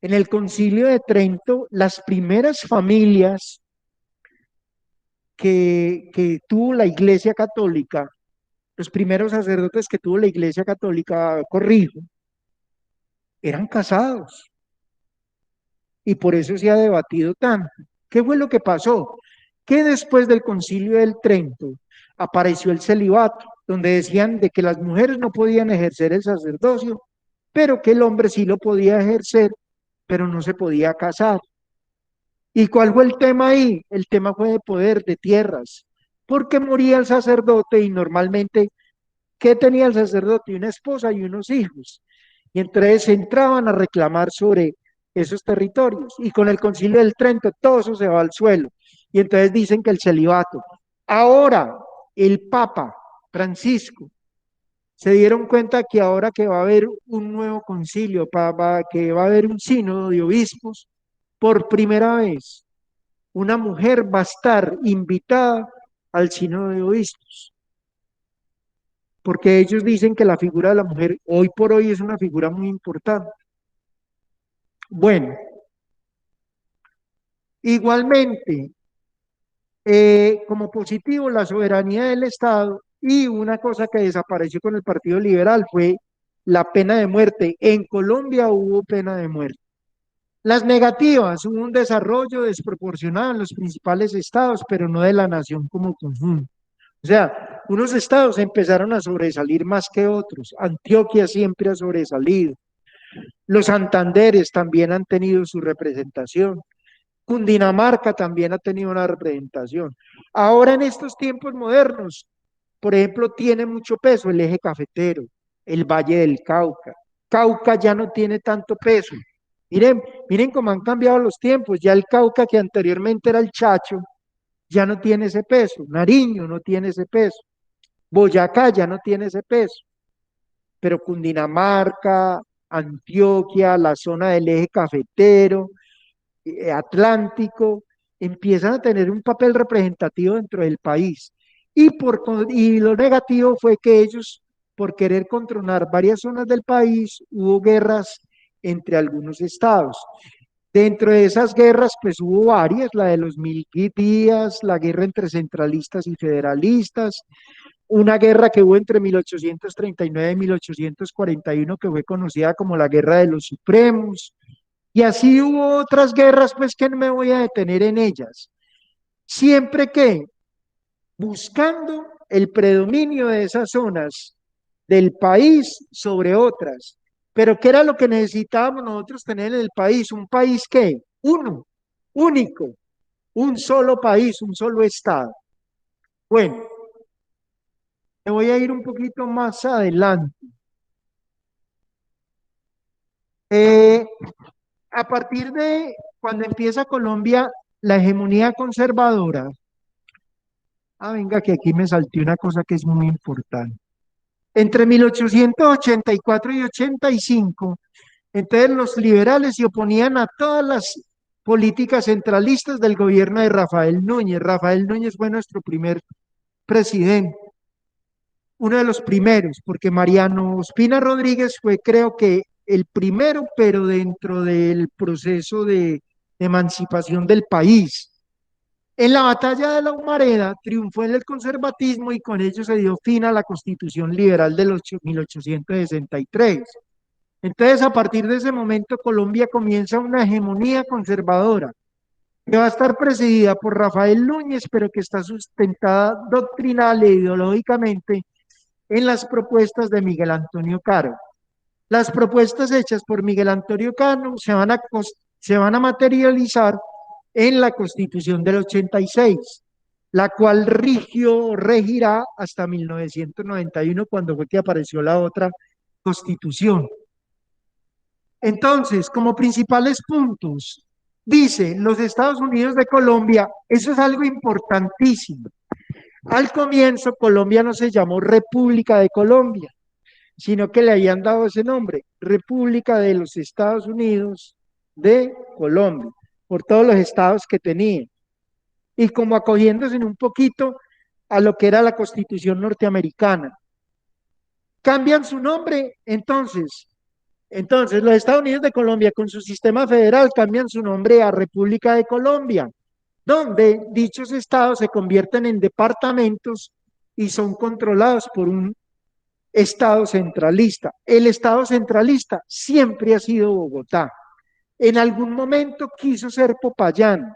en el Concilio de Trento, las primeras familias que tuvo la Iglesia Católica, los primeros sacerdotes que tuvo la Iglesia Católica, corrijo, eran casados y por eso se ha debatido tanto. ¿Qué fue lo que pasó? Que después del Concilio del Trento apareció el celibato, donde decían de que las mujeres no podían ejercer el sacerdocio, pero que el hombre sí lo podía ejercer, pero no se podía casar. ¿Y cuál fue el tema ahí? El tema fue de poder, de tierras, porque moría el sacerdote y normalmente, ¿qué tenía el sacerdote? Una esposa y unos hijos. Y entonces entraban a reclamar sobre esos territorios. Y con el Concilio del Trento todo eso se va al suelo. Y entonces dicen que el celibato. Ahora, el Papa Francisco se dieron cuenta que ahora que va a haber un nuevo concilio, que va a haber un sínodo de obispos, por primera vez una mujer va a estar invitada al sínodo de obispos, porque ellos dicen que la figura de la mujer hoy por hoy es una figura muy importante. Bueno, igualmente, como positivo, la soberanía del Estado y una cosa que desapareció con el Partido Liberal fue la pena de muerte. En Colombia hubo pena de muerte. Las negativas, hubo un desarrollo desproporcionado en los principales estados, pero no de la nación como conjunto. O sea, unos estados empezaron a sobresalir más que otros. Antioquia siempre ha sobresalido. Los Santanderes también han tenido su representación. Cundinamarca también ha tenido una representación. Ahora en estos tiempos modernos, por ejemplo, tiene mucho peso el eje cafetero, el Valle del Cauca. Cauca ya no tiene tanto peso. Miren, miren cómo han cambiado los tiempos. Ya el Cauca, que anteriormente era el Chacho, ya no tiene ese peso. Nariño no tiene ese peso. Boyacá ya no tiene ese peso. Pero Cundinamarca, Antioquia, la zona del eje cafetero, Atlántico, empiezan a tener un papel representativo dentro del país. Y lo negativo fue que ellos, por querer controlar varias zonas del país, hubo guerras entre algunos estados. Dentro de esas guerras, pues hubo varias, la de los 1000 días, la guerra entre centralistas y federalistas, una guerra que hubo entre 1839 y 1841, que fue conocida como la Guerra de los Supremos, y así hubo otras guerras, pues que no me voy a detener en ellas. Siempre que buscando el predominio de esas zonas del país sobre otras. Pero ¿qué era lo que necesitábamos nosotros tener en el país? Un país que, uno, único, un solo país, un solo estado. Bueno, me voy a ir un poquito más adelante. Eh, a partir de cuando empieza Colombia, la hegemonía conservadora. Venga, que aquí me salté una cosa que es muy importante. Entre 1884 y 85, entonces los liberales se oponían a todas las políticas centralistas del gobierno de Rafael Núñez. Rafael Núñez fue nuestro primer presidente, uno de los primeros, porque Mariano Ospina Rodríguez fue, creo que, el primero, pero dentro del proceso de emancipación del país. En la batalla de la Humareda triunfó el conservatismo y con ello se dio fin a la Constitución Liberal de los 1863. Entonces, a partir de ese momento, Colombia comienza una hegemonía conservadora que va a estar presidida por Rafael Núñez, pero que está sustentada doctrinal e ideológicamente en las propuestas de Miguel Antonio Caro. Las propuestas hechas por Miguel Antonio Caro se van a materializar en la Constitución del 86, la cual regirá hasta 1991, cuando fue que apareció la otra Constitución. Entonces, como principales puntos, dice los Estados Unidos de Colombia, eso es algo importantísimo. Al comienzo, Colombia no se llamó República de Colombia, sino que le habían dado ese nombre, República de los Estados Unidos de Colombia, por todos los estados que tenía, y como acogiéndose un poquito a lo que era la Constitución norteamericana. Cambian su nombre, entonces los Estados Unidos de Colombia con su sistema federal cambian su nombre a República de Colombia, donde dichos estados se convierten en departamentos y son controlados por un estado centralista. El estado centralista siempre ha sido Bogotá. En algún momento quiso ser Popayán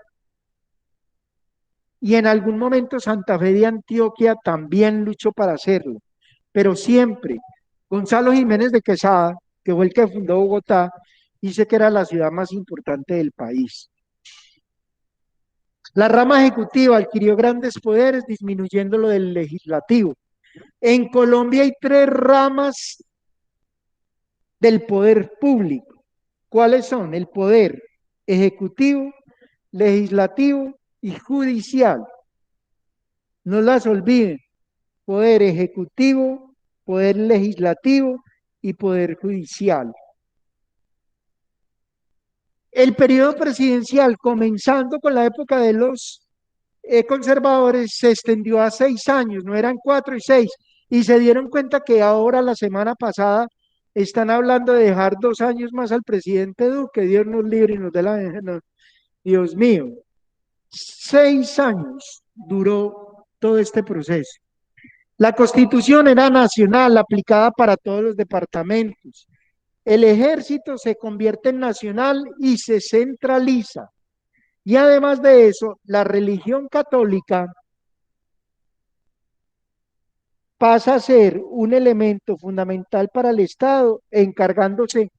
y en algún momento Santa Fe de Antioquia también luchó para hacerlo, pero siempre Gonzalo Jiménez de Quesada, que fue el que fundó Bogotá, dice que era la ciudad más importante del país. La rama ejecutiva adquirió grandes poderes, disminuyendo lo del legislativo. En Colombia hay tres ramas del poder público. ¿Cuáles son? El poder ejecutivo, legislativo y judicial. No las olviden. Poder ejecutivo, poder legislativo y poder judicial. El periodo presidencial, comenzando con la época de los conservadores, se extendió a 6 años, no eran 4 y 6, y se dieron cuenta que ahora, la semana pasada, están hablando de dejar 2 años más al presidente Duque. Dios nos libre y nos dé la... No, Dios mío, 6 años duró todo este proceso. La Constitución era nacional, aplicada para todos los departamentos. El ejército se convierte en nacional y se centraliza. Y además de eso, la religión católica pasa a ser un elemento fundamental para el Estado, encargándose,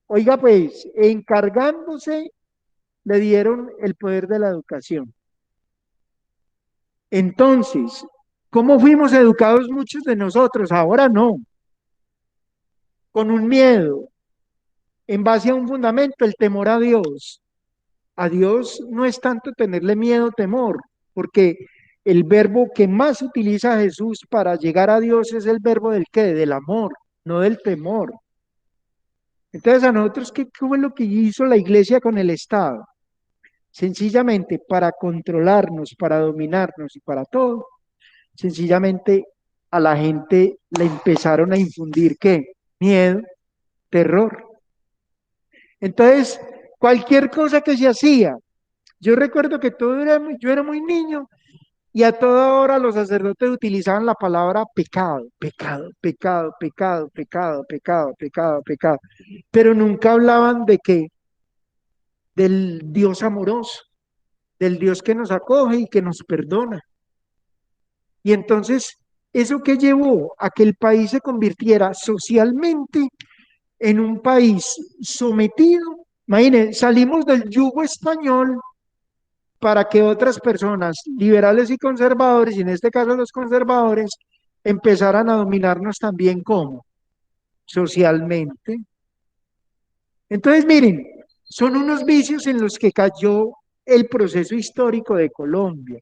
oiga pues, encargándose, le dieron el poder de la educación. Entonces, ¿Cómo fuimos educados muchos de nosotros? Ahora no, con un miedo, en base a un fundamento, el temor a Dios. A Dios no es tanto tenerle miedo, temor, porque el verbo que más utiliza Jesús para llegar a Dios es el verbo del qué, del amor, no del temor. Entonces, a nosotros, ¿qué fue lo que hizo la iglesia con el Estado? Sencillamente para controlarnos, para dominarnos y para todo, sencillamente a la gente le empezaron a infundir ¿qué? Miedo, terror. Entonces, cualquier cosa que se hacía, yo recuerdo que yo era muy niño y a toda hora los sacerdotes utilizaban la palabra pecado, pecado, pecado, pecado, pecado, pecado, pecado, pecado, pero nunca hablaban de qué, del Dios amoroso, del Dios que nos acoge y que nos perdona. Y entonces, ¿eso qué llevó a que el país se convirtiera socialmente en un país sometido? Imagínense, salimos del yugo español para que otras personas, liberales y conservadores, y en este caso los conservadores, empezaran a dominarnos también como socialmente. Entonces, miren, son unos vicios en los que cayó el proceso histórico de Colombia.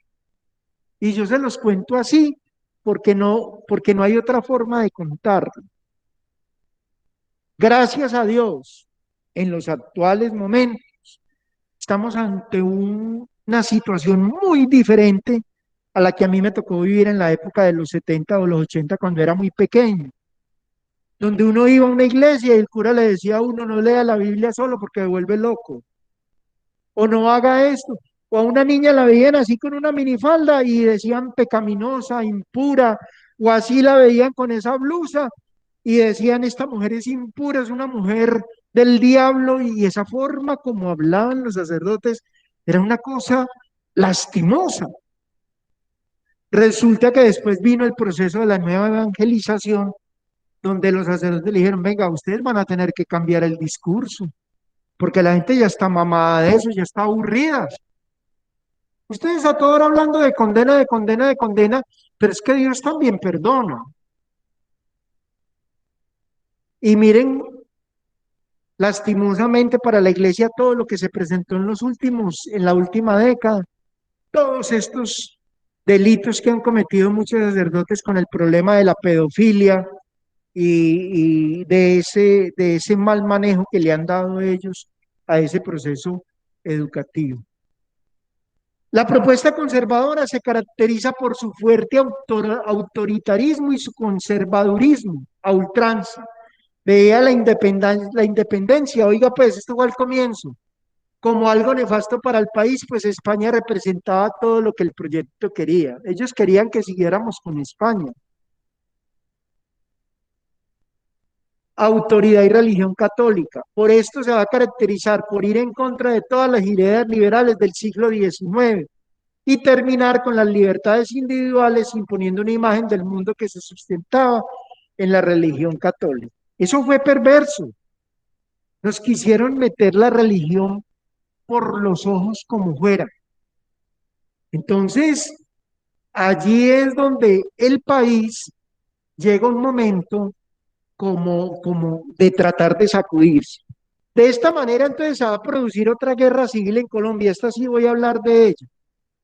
Y yo se los cuento así porque no hay otra forma de contarlo. Gracias a Dios, en los actuales momentos, estamos ante una situación muy diferente a la que a mí me tocó vivir en la época de los 70 o los 80 cuando era muy pequeño, donde uno iba a una iglesia y el cura le decía a uno no lea la Biblia solo porque se vuelve loco, o no haga esto, o a una niña la veían así con una minifalda y decían pecaminosa, impura, o así la veían con esa blusa y decían esta mujer es impura, es una mujer del diablo y esa forma como hablaban los sacerdotes era una cosa lastimosa. Resulta que después vino el proceso de la nueva evangelización, donde los sacerdotes le dijeron, venga, ustedes van a tener que cambiar el discurso, porque la gente ya está mamada de eso, ya está aburrida. Ustedes a toda hora hablando de condena, de condena, de condena, pero es que Dios también perdona. Y miren, lastimosamente para la iglesia, todo lo que se presentó en la última década, todos estos delitos que han cometido muchos sacerdotes con el problema de la pedofilia, y de ese mal manejo que le han dado ellos a ese proceso educativo. La propuesta conservadora se caracteriza por su fuerte autoritarismo y su conservadurismo a ultranza. Veía la independencia, oiga pues, esto fue al comienzo, como algo nefasto para el país, pues España representaba todo lo que el proyecto quería. Ellos querían que siguiéramos con España. Autoridad y religión católica. Por esto se va a caracterizar por ir en contra de todas las ideas liberales del siglo XIX y terminar con las libertades individuales imponiendo una imagen del mundo que se sustentaba en la religión católica. Eso fue perverso. Nos quisieron meter la religión por los ojos como fuera. Entonces, allí es donde el país llega un momento como de tratar de sacudirse. De esta manera, entonces, se va a producir otra guerra civil en Colombia. Esta sí voy a hablar de ella,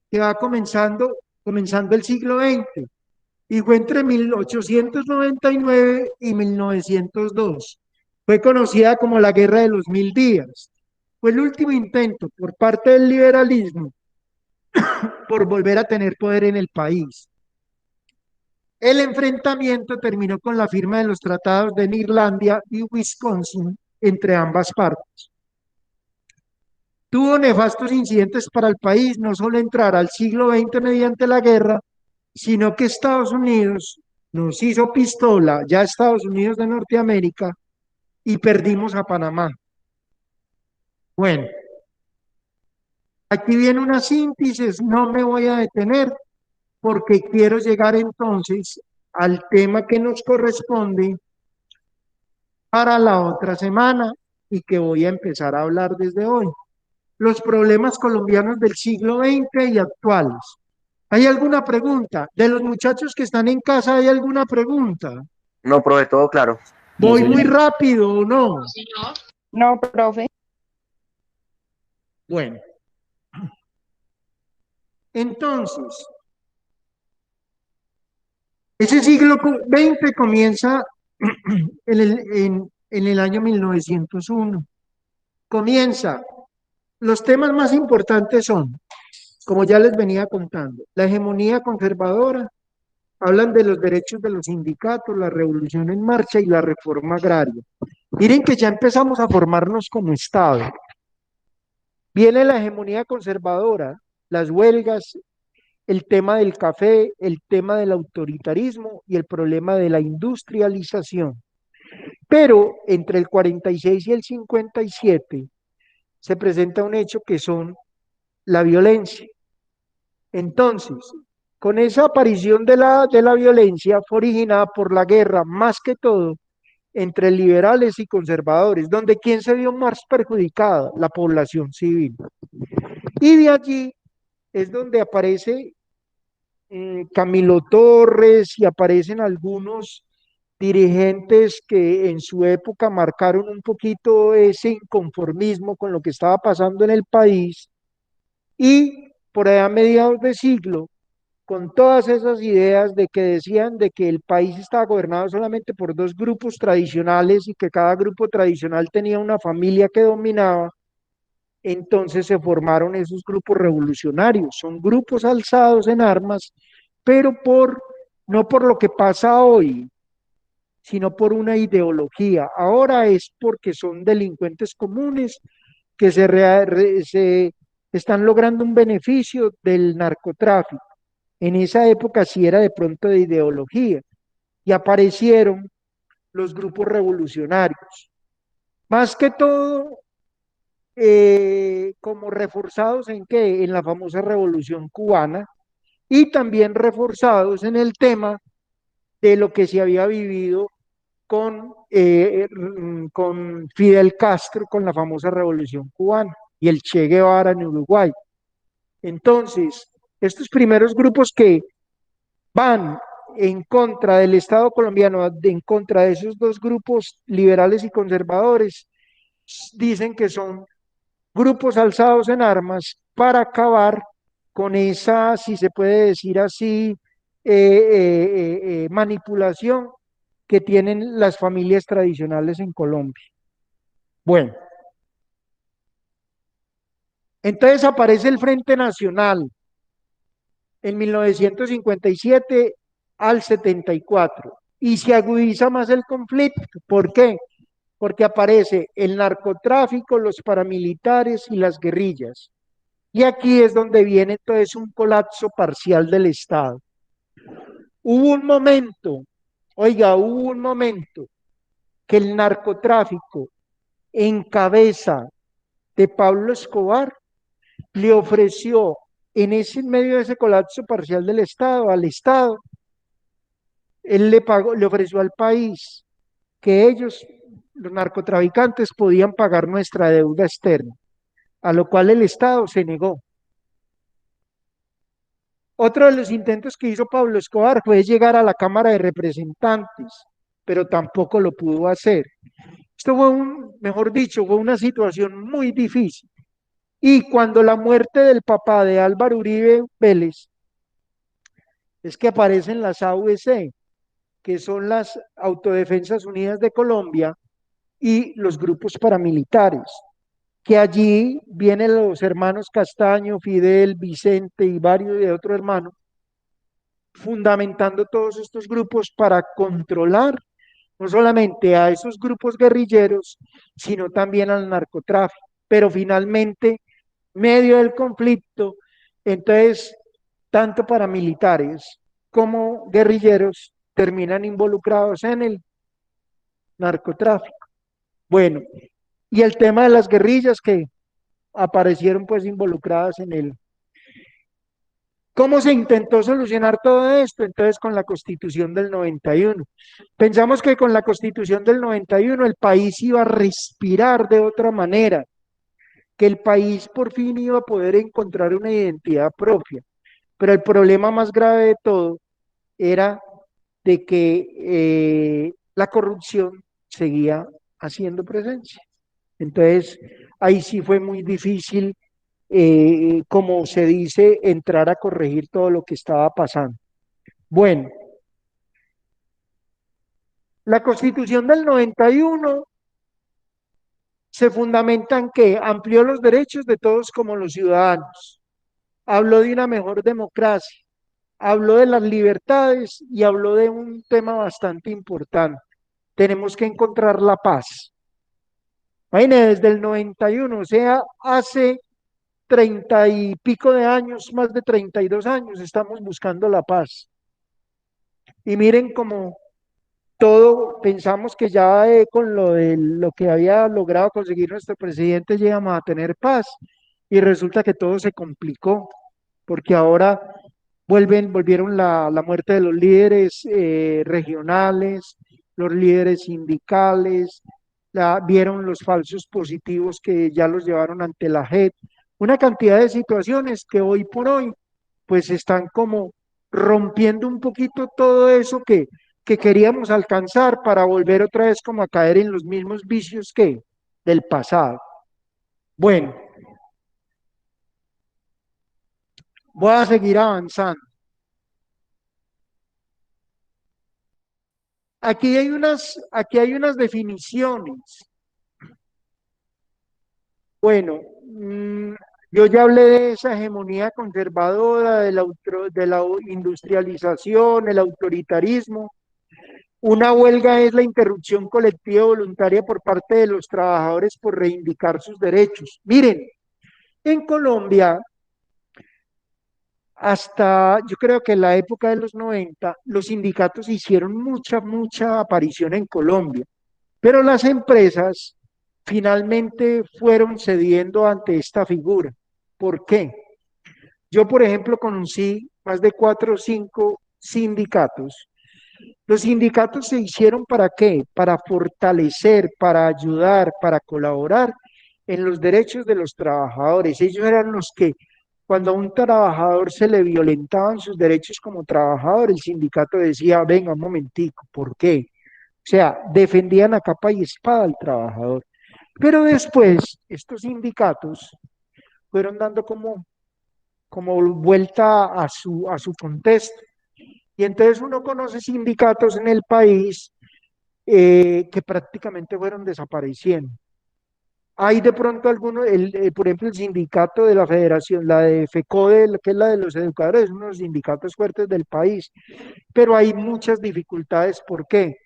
que va comenzando el siglo XX, y fue entre 1899 y 1902. Fue conocida como la Guerra de los Mil Días. Fue el último intento por parte del liberalismo por volver a tener poder en el país. El enfrentamiento terminó con la firma de los tratados de Neerlandia y Wisconsin entre ambas partes. Tuvo nefastos incidentes para el país, no solo entrar al siglo XX mediante la guerra, sino que Estados Unidos nos hizo pistola, ya Estados Unidos de Norteamérica, y perdimos a Panamá. Bueno, aquí viene una síntesis, no me voy a detener porque quiero llegar entonces al tema que nos corresponde para la otra semana y que voy a empezar a hablar desde hoy. Los problemas colombianos del siglo XX y actuales. ¿Hay alguna pregunta? De los muchachos que están en casa, ¿hay alguna pregunta? No, profe, todo claro. No, ¿Voy muy señor. rápido o no? No, profe. Bueno, entonces, ese siglo XX comienza en el año 1901. Comienza. Los temas más importantes son, como ya les venía contando, la hegemonía conservadora, hablan de los derechos de los sindicatos, la revolución en marcha y la reforma agraria. Miren que ya empezamos a formarnos como Estado. Viene la hegemonía conservadora, las huelgas, el tema del café, el tema del autoritarismo y el problema de la industrialización. Pero entre el 46 y el 57 se presenta un hecho que son la violencia. Entonces, con esa aparición de la violencia fue originada por la guerra, más que todo, entre liberales y conservadores, donde ¿quién se vio más perjudicada? La población civil. Y de allí es donde aparece Camilo Torres y aparecen algunos dirigentes que en su época marcaron un poquito ese inconformismo con lo que estaba pasando en el país y por allá a mediados de siglo, con todas esas ideas de que decían de que el país estaba gobernado solamente por dos grupos tradicionales y que cada grupo tradicional tenía una familia que dominaba, entonces se formaron esos grupos revolucionarios. Son grupos alzados en armas, pero no por lo que pasa hoy, sino por una ideología. Ahora es porque son delincuentes comunes que se están logrando un beneficio del narcotráfico. En esa época sí era de pronto de ideología y aparecieron los grupos revolucionarios. Más que todo, como reforzados en qué? En la famosa revolución cubana y también reforzados en el tema de lo que se había vivido con Fidel Castro, con la famosa revolución cubana y el Che Guevara en Uruguay. Entonces, estos primeros grupos que van en contra del Estado colombiano, en contra de esos dos grupos liberales y conservadores, dicen que son grupos alzados en armas para acabar con esa, si se puede decir así, manipulación que tienen las familias tradicionales en Colombia. Bueno, entonces aparece el Frente Nacional en 1957 al 74 y se agudiza más el conflicto. ¿Por qué? Porque aparece el narcotráfico, los paramilitares y las guerrillas. Y aquí es donde viene entonces un colapso parcial del Estado. Hubo un momento, oiga, hubo un momento que el narcotráfico en cabeza de Pablo Escobar le ofreció en ese medio de ese colapso parcial del Estado, al Estado, él le pagó, le ofreció al país que ellos, los narcotraficantes, podían pagar nuestra deuda externa, a lo cual el Estado se negó. Otro de los intentos que hizo Pablo Escobar fue llegar a la Cámara de Representantes, pero tampoco lo pudo hacer. Esto fue mejor dicho, fue una situación muy difícil. Y cuando la muerte del papá de Álvaro Uribe Vélez, es que aparecen las AUC, que son las Autodefensas Unidas de Colombia y los grupos paramilitares, que allí vienen los hermanos Castaño, Fidel, Vicente y varios de otros hermanos, fundamentando todos estos grupos para controlar no solamente a esos grupos guerrilleros, sino también al narcotráfico. Pero finalmente, medio del conflicto, entonces, tanto paramilitares como guerrilleros terminan involucrados en el narcotráfico. Bueno, y el tema de las guerrillas que aparecieron pues involucradas en él. ¿Cómo se intentó solucionar todo esto? Entonces con la Constitución del 91. Pensamos que con la Constitución del 91 el país iba a respirar de otra manera, que el país por fin iba a poder encontrar una identidad propia. Pero el problema más grave de todo era de que la corrupción seguía haciendo presencia. Entonces, ahí sí fue muy difícil, como se dice, entrar a corregir todo lo que estaba pasando. Bueno, la Constitución del 91 se fundamenta en que amplió los derechos de todos como los ciudadanos, habló de una mejor democracia, habló de las libertades y habló de un tema bastante importante. Tenemos que encontrar la paz. Imagínense, desde el 91, o sea, hace 30 y pico de años, más de 32 años, estamos buscando la paz. Y miren cómo todo, pensamos que ya con lo de lo que había logrado conseguir nuestro presidente llegamos a tener paz. Y resulta que todo se complicó, porque ahora volvieron la muerte de los líderes regionales, los líderes sindicales, vieron los falsos positivos que ya los llevaron ante la JEP, una cantidad de situaciones que hoy por hoy pues están como rompiendo un poquito todo eso que queríamos alcanzar para volver otra vez como a caer en los mismos vicios que del pasado. Bueno, voy a seguir avanzando. Aquí hay unas definiciones. Bueno, yo ya hablé de esa hegemonía conservadora, de la industrialización, el autoritarismo. Una huelga es la interrupción colectiva voluntaria por parte de los trabajadores por reivindicar sus derechos. Miren, en Colombia, hasta yo creo que en la época de los 90, los sindicatos hicieron mucha aparición en Colombia. Pero las empresas finalmente fueron cediendo ante esta figura. ¿Por qué? Yo, por ejemplo, conocí más de 4 o 5 sindicatos. Los sindicatos se hicieron ¿para qué? Para fortalecer, para ayudar, para colaborar en los derechos de los trabajadores. Ellos eran los que, cuando a un trabajador se le violentaban sus derechos como trabajador, el sindicato decía, venga un momentico, ¿por qué? O sea, defendían a capa y espada al trabajador. Pero después, estos sindicatos fueron dando como vuelta a su contexto. Y entonces uno conoce sindicatos en el país que prácticamente fueron desapareciendo. Hay de pronto algunos, por ejemplo, el sindicato de la federación, la de FECODE, que es la de los educadores, uno de los sindicatos fuertes del país, pero hay muchas dificultades. ¿Por qué?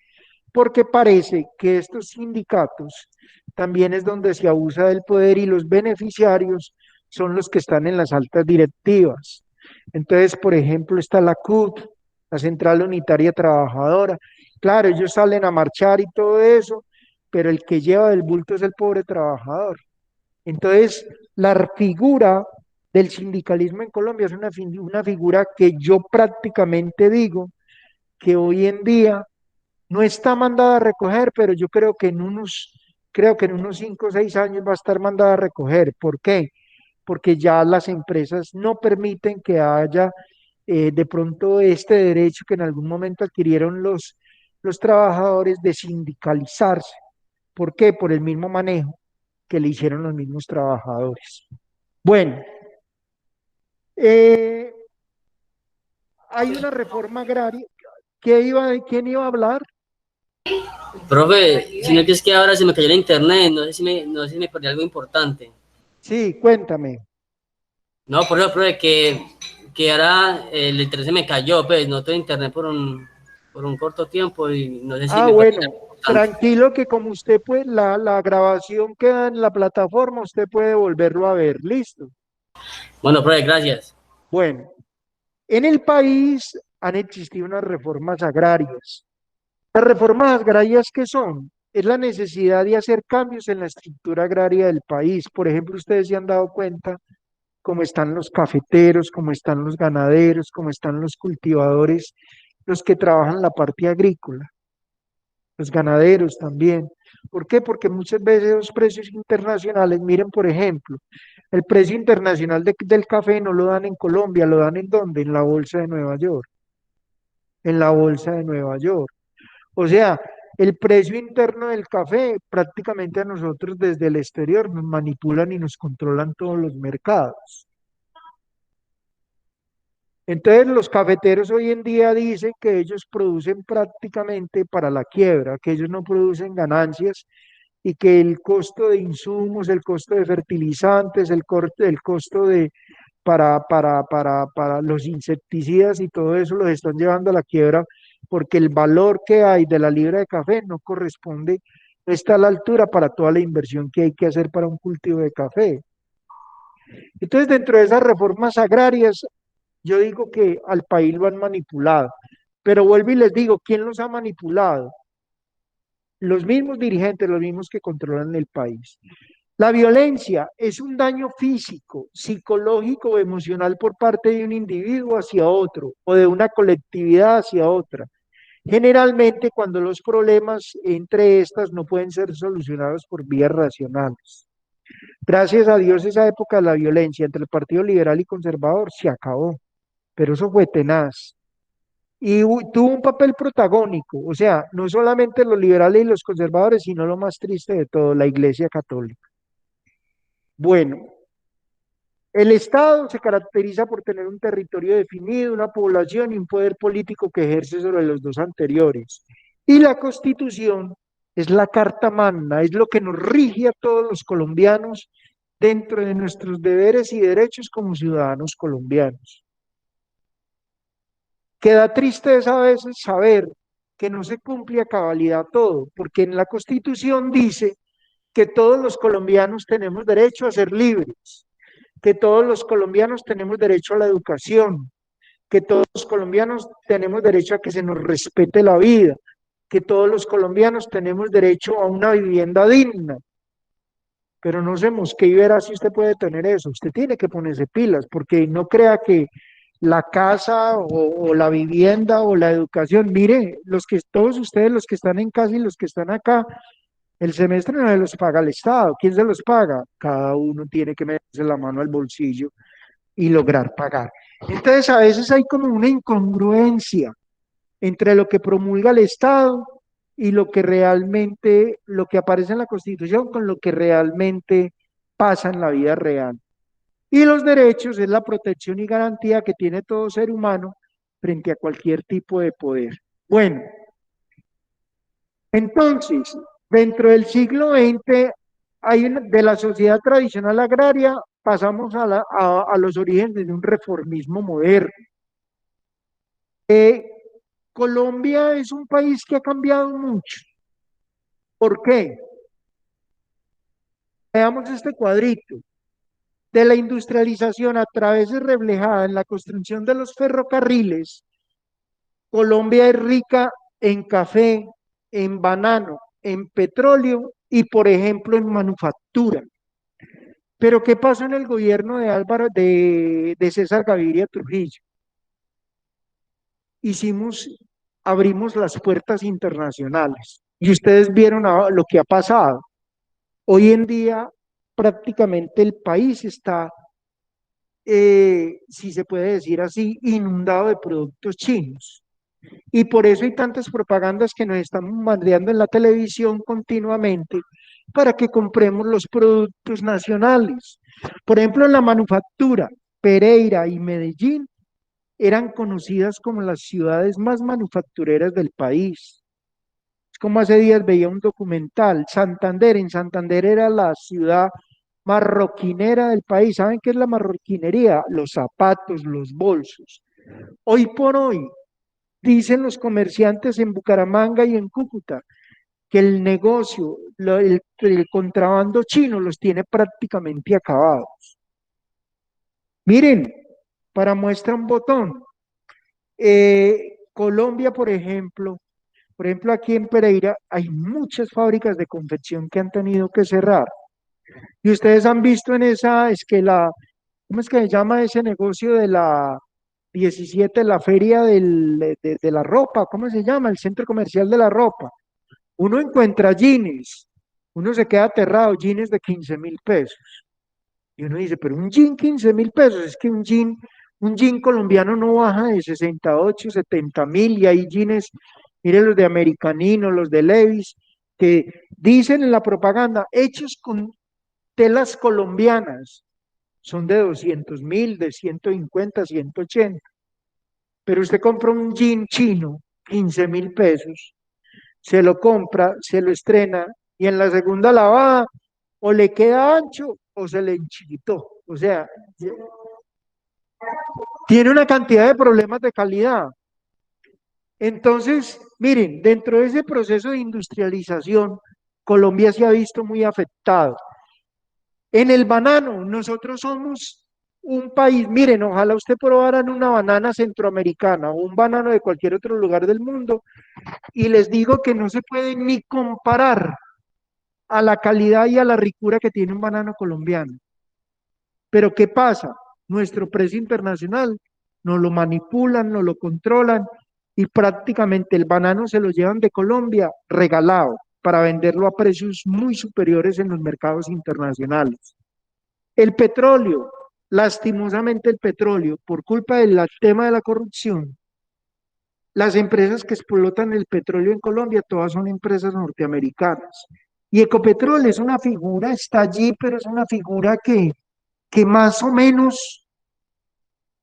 Porque parece que estos sindicatos también es donde se abusa del poder y los beneficiarios son los que están en las altas directivas. Entonces, por ejemplo, está la CUT, la Central Unitaria Trabajadora. Claro, ellos salen a marchar y todo eso, pero el que lleva del bulto es el pobre trabajador. Entonces, la figura del sindicalismo en Colombia es una figura que yo prácticamente digo que hoy en día no está mandada a recoger, pero yo creo que en unos 5 o 6 años va a estar mandada a recoger. ¿Por qué? Porque ya las empresas no permiten que haya de pronto este derecho que en algún momento adquirieron los trabajadores de sindicalizarse. ¿Por qué? Por el mismo manejo que le hicieron los mismos trabajadores. Bueno, eh, hay una reforma agraria. ¿Quién iba a hablar? Profe, sino que es que ahora se me cayó el internet, no sé si me perdí algo importante. Sí, cuéntame. No, por eso, profe, que ahora el internet se me cayó, pues no tengo internet por un corto tiempo y no sé si me perdí Bueno, algo importante. tranquilo que como usted puede, la grabación queda en la plataforma, usted puede volverlo a ver. Listo. Bueno, profe, gracias. Bueno, en el país han existido unas reformas agrarias. Las reformas agrarias, ¿qué son? Es la necesidad de hacer cambios en la estructura agraria del país. Por ejemplo, ustedes se han dado cuenta cómo están los cafeteros, cómo están los ganaderos, cómo están los cultivadores, los que trabajan la parte agrícola, los ganaderos también. ¿Por qué? Porque muchas veces los precios internacionales, miren, por ejemplo, el precio internacional del café no lo dan en Colombia, lo dan en ¿dónde? En la bolsa de Nueva York, en la bolsa de Nueva York. O sea, el precio interno del café prácticamente a nosotros desde el exterior nos manipulan y nos controlan todos los mercados. Entonces los cafeteros hoy en día dicen que ellos producen prácticamente para la quiebra, que ellos no producen ganancias y que el costo de insumos, el costo de fertilizantes, el costo de para los insecticidas y todo eso los están llevando a la quiebra porque el valor que hay de la libra de café no corresponde, no está a la altura para toda la inversión que hay que hacer para un cultivo de café. Entonces, dentro de esas reformas agrarias, yo digo que al país lo han manipulado, pero vuelvo y les digo, ¿quién los ha manipulado? Los mismos dirigentes, los mismos que controlan el país. La violencia es un daño físico, psicológico o emocional por parte de un individuo hacia otro o de una colectividad hacia otra. Generalmente cuando los problemas entre estas no pueden ser solucionados por vías racionales. Gracias a Dios esa época de la violencia entre el Partido Liberal y Conservador se acabó, pero eso fue tenaz. Y tuvo un papel protagónico, o sea, no solamente los liberales y los conservadores, sino lo más triste de todo, la Iglesia Católica. Bueno, el Estado se caracteriza por tener un territorio definido, una población y un poder político que ejerce sobre los dos anteriores. Y la Constitución es la carta magna, es lo que nos rige a todos los colombianos dentro de nuestros deberes y derechos como ciudadanos colombianos. Queda triste a veces saber que no se cumple a cabalidad todo, porque en la Constitución dice que todos los colombianos tenemos derecho a ser libres, que todos los colombianos tenemos derecho a la educación, que todos los colombianos tenemos derecho a que se nos respete la vida, que todos los colombianos tenemos derecho a una vivienda digna. Pero no sé, Mosquera, y verá si usted puede tener eso. Usted tiene que ponerse pilas, porque no crea que la casa o la vivienda o la educación, mire, todos ustedes, los que están en casa y los que están acá, el semestre no se los paga el Estado. ¿Quién se los paga? Cada uno tiene que meterse la mano al bolsillo y lograr pagar. Entonces, a veces hay como una incongruencia entre lo que promulga el Estado y lo que realmente, lo que aparece en la Constitución con lo que realmente pasa en la vida real. Y los derechos es la protección y garantía que tiene todo ser humano frente a cualquier tipo de poder. Bueno, entonces, dentro del siglo XX, de la sociedad tradicional agraria, pasamos a los orígenes de un reformismo moderno. Colombia es un país que ha cambiado mucho. ¿Por qué? Veamos este cuadrito. De la industrialización a través de reflejada en la construcción de los ferrocarriles, Colombia es rica en café, en banano, en petróleo y, por ejemplo, en manufactura. Pero ¿qué pasó en el gobierno de César Gaviria Trujillo? Abrimos las puertas internacionales y ustedes vieron lo que ha pasado. Hoy en día prácticamente el país está, si se puede decir así, inundado de productos chinos. Y por eso hay tantas propagandas que nos están bombardeando en la televisión continuamente para que compremos los productos nacionales. Por ejemplo, en la manufactura, Pereira y Medellín eran conocidas como las ciudades más manufactureras del país. Es como hace días veía un documental, en Santander era la ciudad marroquinera del país. ¿Saben qué es la marroquinería? Los zapatos, los bolsos. Hoy por hoy, dicen los comerciantes en Bucaramanga y en Cúcuta, que el negocio, el contrabando chino los tiene prácticamente acabados. Miren, para muestra un botón, Colombia, por ejemplo, aquí en Pereira hay muchas fábricas de confección que han tenido que cerrar. Y ustedes han visto en ¿cómo es que se llama ese negocio de la 17, la feria de la ropa? ¿Cómo se llama? El centro comercial de la ropa. Uno encuentra jeans, Uno se queda aterrado, jeans de 15.000 pesos. Y uno dice, pero un jean 15.000 pesos, es que un jean colombiano no baja de 68, 70.000, y hay jeans, miren los de Americanino, los de Levi's, que dicen en la propaganda, hechos con telas colombianas, son de 200.000, de 150, 180. Pero usted compra un jean chino, 15.000 pesos, se lo compra, se lo estrena, y en la segunda lavada o le queda ancho o se le enchiquitó. O sea, tiene una cantidad de problemas de calidad. Entonces, miren, dentro de ese proceso de industrialización, Colombia se ha visto muy afectado. En el banano, nosotros somos un país, miren, ojalá usted probaran una banana centroamericana o un banano de cualquier otro lugar del mundo, y les digo que no se puede ni comparar a la calidad y a la ricura que tiene un banano colombiano. Pero ¿qué pasa? Nuestro precio internacional nos lo manipulan, nos lo controlan, y prácticamente el banano se lo llevan de Colombia regalado para venderlo a precios muy superiores en los mercados internacionales. El petróleo, lastimosamente el petróleo, por culpa del tema de la corrupción, las empresas que explotan el petróleo en Colombia, todas son empresas norteamericanas. Y Ecopetrol es una figura, está allí, pero es una figura que más o menos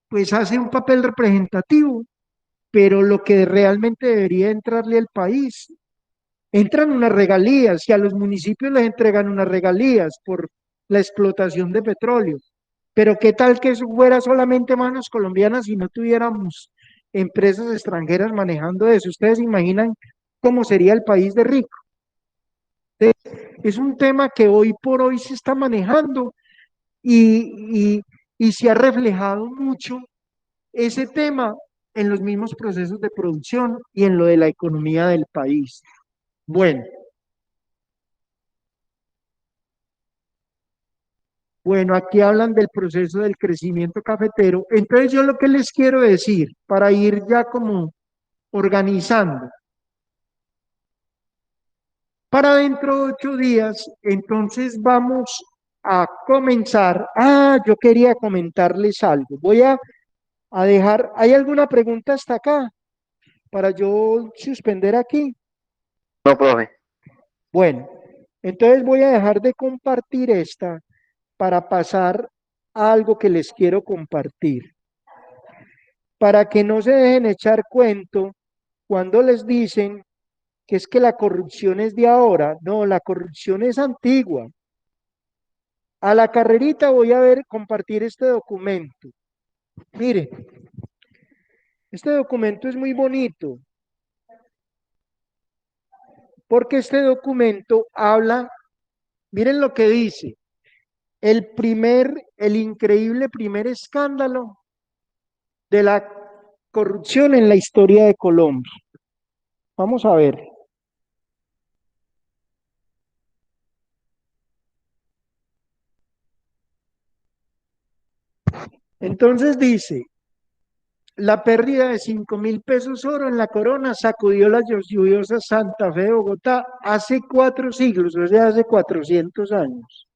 pues hace un papel representativo, pero lo que realmente debería entrarle al país, entran unas regalías, y a los municipios les entregan unas regalías por la explotación de petróleo. Pero qué tal que eso fuera solamente manos colombianas y no tuviéramos empresas extranjeras manejando eso. ¿Ustedes se imaginan cómo sería el país de rico? Es un tema que hoy por hoy se está manejando, y, y se ha reflejado mucho ese tema en los mismos procesos de producción y en lo de la economía del país. Bueno, aquí hablan del proceso del crecimiento cafetero. Entonces yo lo que les quiero decir, para ir ya como organizando, para dentro de 8 días, entonces vamos a comenzar. Yo quería comentarles algo. Voy a dejar, ¿hay alguna pregunta hasta acá para yo suspender aquí? No, profe. Bueno, entonces voy a dejar de compartir esta para pasar a algo que les quiero compartir, para que no se dejen echar cuento cuando les dicen que es que la corrupción es de ahora. No, la corrupción es antigua. A la carrerita voy a compartir este documento. Mire, este documento es muy bonito, porque este documento habla, miren lo que dice, el increíble primer escándalo de la corrupción en la historia de Colombia. Vamos a ver. Entonces dice, la pérdida de 5.000 pesos oro en la corona sacudió la lluviosa Santa Fe de Bogotá hace 4 siglos, o sea, hace 400 años.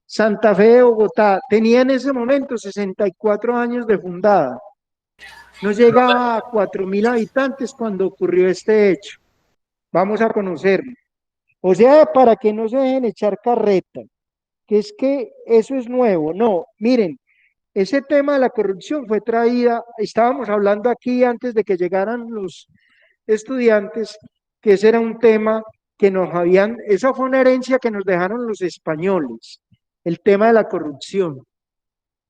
Santa Fe de Bogotá tenía en ese momento 64 años de fundada. No llegaba a 4.000 habitantes cuando ocurrió este hecho. Vamos a conocerlo. O sea, para que no se dejen echar carreta, que es que eso es nuevo. No, miren, ese tema de la corrupción fue traída, estábamos hablando aquí antes de que llegaran los estudiantes, que ese era un tema que esa fue una herencia que nos dejaron los españoles, el tema de la corrupción.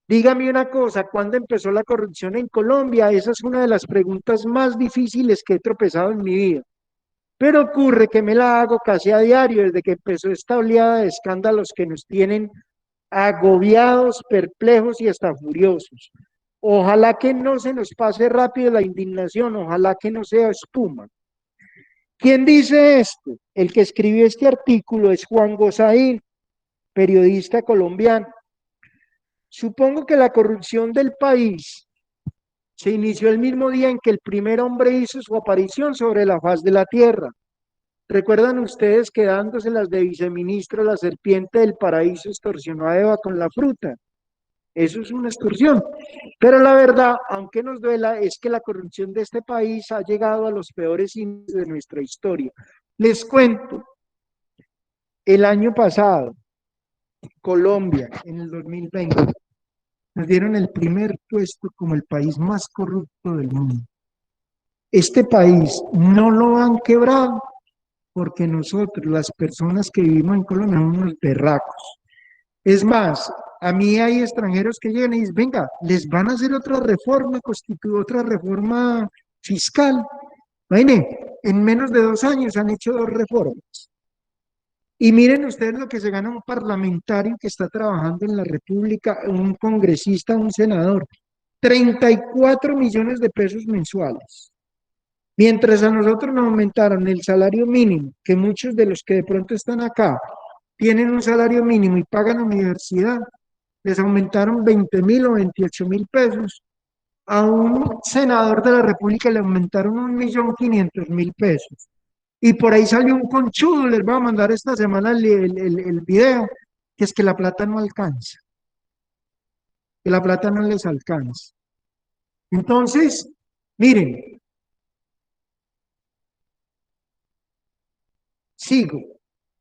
Dígame una cosa, ¿cuándo empezó la corrupción en Colombia? Esa es una de las preguntas más difíciles que he tropezado en mi vida. Pero ocurre que me la hago casi a diario desde que empezó esta oleada de escándalos que nos tienen agobiados, perplejos y hasta furiosos. Ojalá que no se nos pase rápido la indignación, ojalá que no sea espuma. ¿Quién dice esto? El que escribió este artículo es Juan Gosaín, periodista colombiano. Supongo que la corrupción del país se inició el mismo día en que el primer hombre hizo su aparición sobre la faz de la tierra. ¿Recuerdan ustedes que dándoselas de viceministro, la serpiente del paraíso extorsionó a Eva con la fruta? Eso es una extorsión. Pero la verdad, aunque nos duela, es que la corrupción de este país ha llegado a los peores índices de nuestra historia. Les cuento, el año pasado, Colombia, en el 2020, nos dieron el primer puesto como el país más corrupto del mundo. Este país no lo han quebrado porque nosotros, las personas que vivimos en Colombia, somos unos berracos. Es más, a mí hay extranjeros que llegan y dicen, venga, les van a hacer otra reforma otra reforma fiscal. Imagínense, en menos de 2 años han hecho 2 reformas. Y miren ustedes lo que se gana un parlamentario que está trabajando en la República, un congresista, un senador, 34 millones de pesos mensuales. Mientras a nosotros nos aumentaron el salario mínimo, que muchos de los que de pronto están acá tienen un salario mínimo y pagan universidad, les aumentaron 20.000 o 28.000 pesos. A un senador de la República le aumentaron 1.500.000 pesos. Y por ahí salió un conchudo, les voy a mandar esta semana el video, que es que la plata no alcanza, que la plata no les alcanza. Entonces, miren, sigo.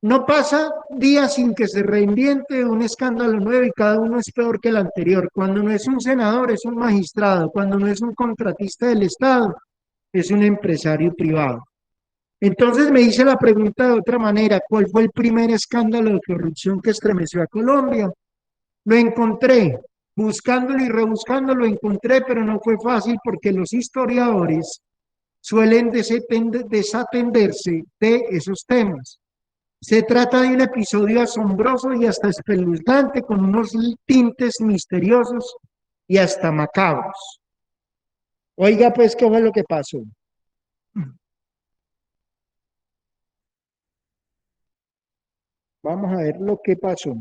No pasa día sin que se reinvente un escándalo nuevo y cada uno es peor que el anterior. Cuando no es un senador, es un magistrado. Cuando no es un contratista del Estado, es un empresario privado. Entonces me hice la pregunta de otra manera, ¿cuál fue el primer escándalo de corrupción que estremeció a Colombia? Lo encontré, buscándolo y rebuscándolo lo encontré, pero no fue fácil porque los historiadores suelen desatenderse de esos temas. Se trata de un episodio asombroso y hasta espeluznante, con unos tintes misteriosos y hasta macabros. Oiga, pues, ¿qué fue lo que pasó? Vamos a ver lo que pasó.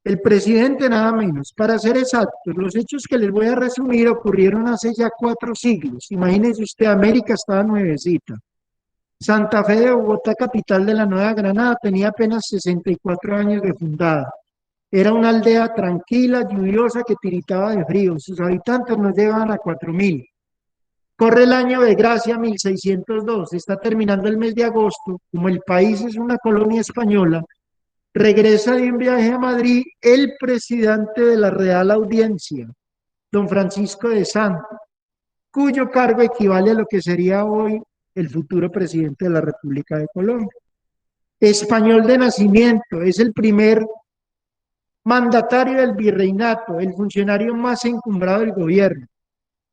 El presidente nada menos. Para ser exactos, los hechos que les voy a resumir ocurrieron hace ya 4 siglos. Imagínense usted, América estaba nuevecita. Santa Fe de Bogotá, capital de la Nueva Granada, tenía apenas 64 años de fundada. Era una aldea tranquila, lluviosa, que tiritaba de frío. Sus habitantes no llegaban a 4.000. Corre el año de gracia 1602. Está terminando el mes de agosto. Como el país es una colonia española, regresa de un viaje a Madrid el presidente de la Real Audiencia, don Francisco de Santos, cuyo cargo equivale a lo que sería hoy el futuro presidente de la República de Colombia. Español de nacimiento, es el primer mandatario del virreinato, el funcionario más encumbrado del gobierno.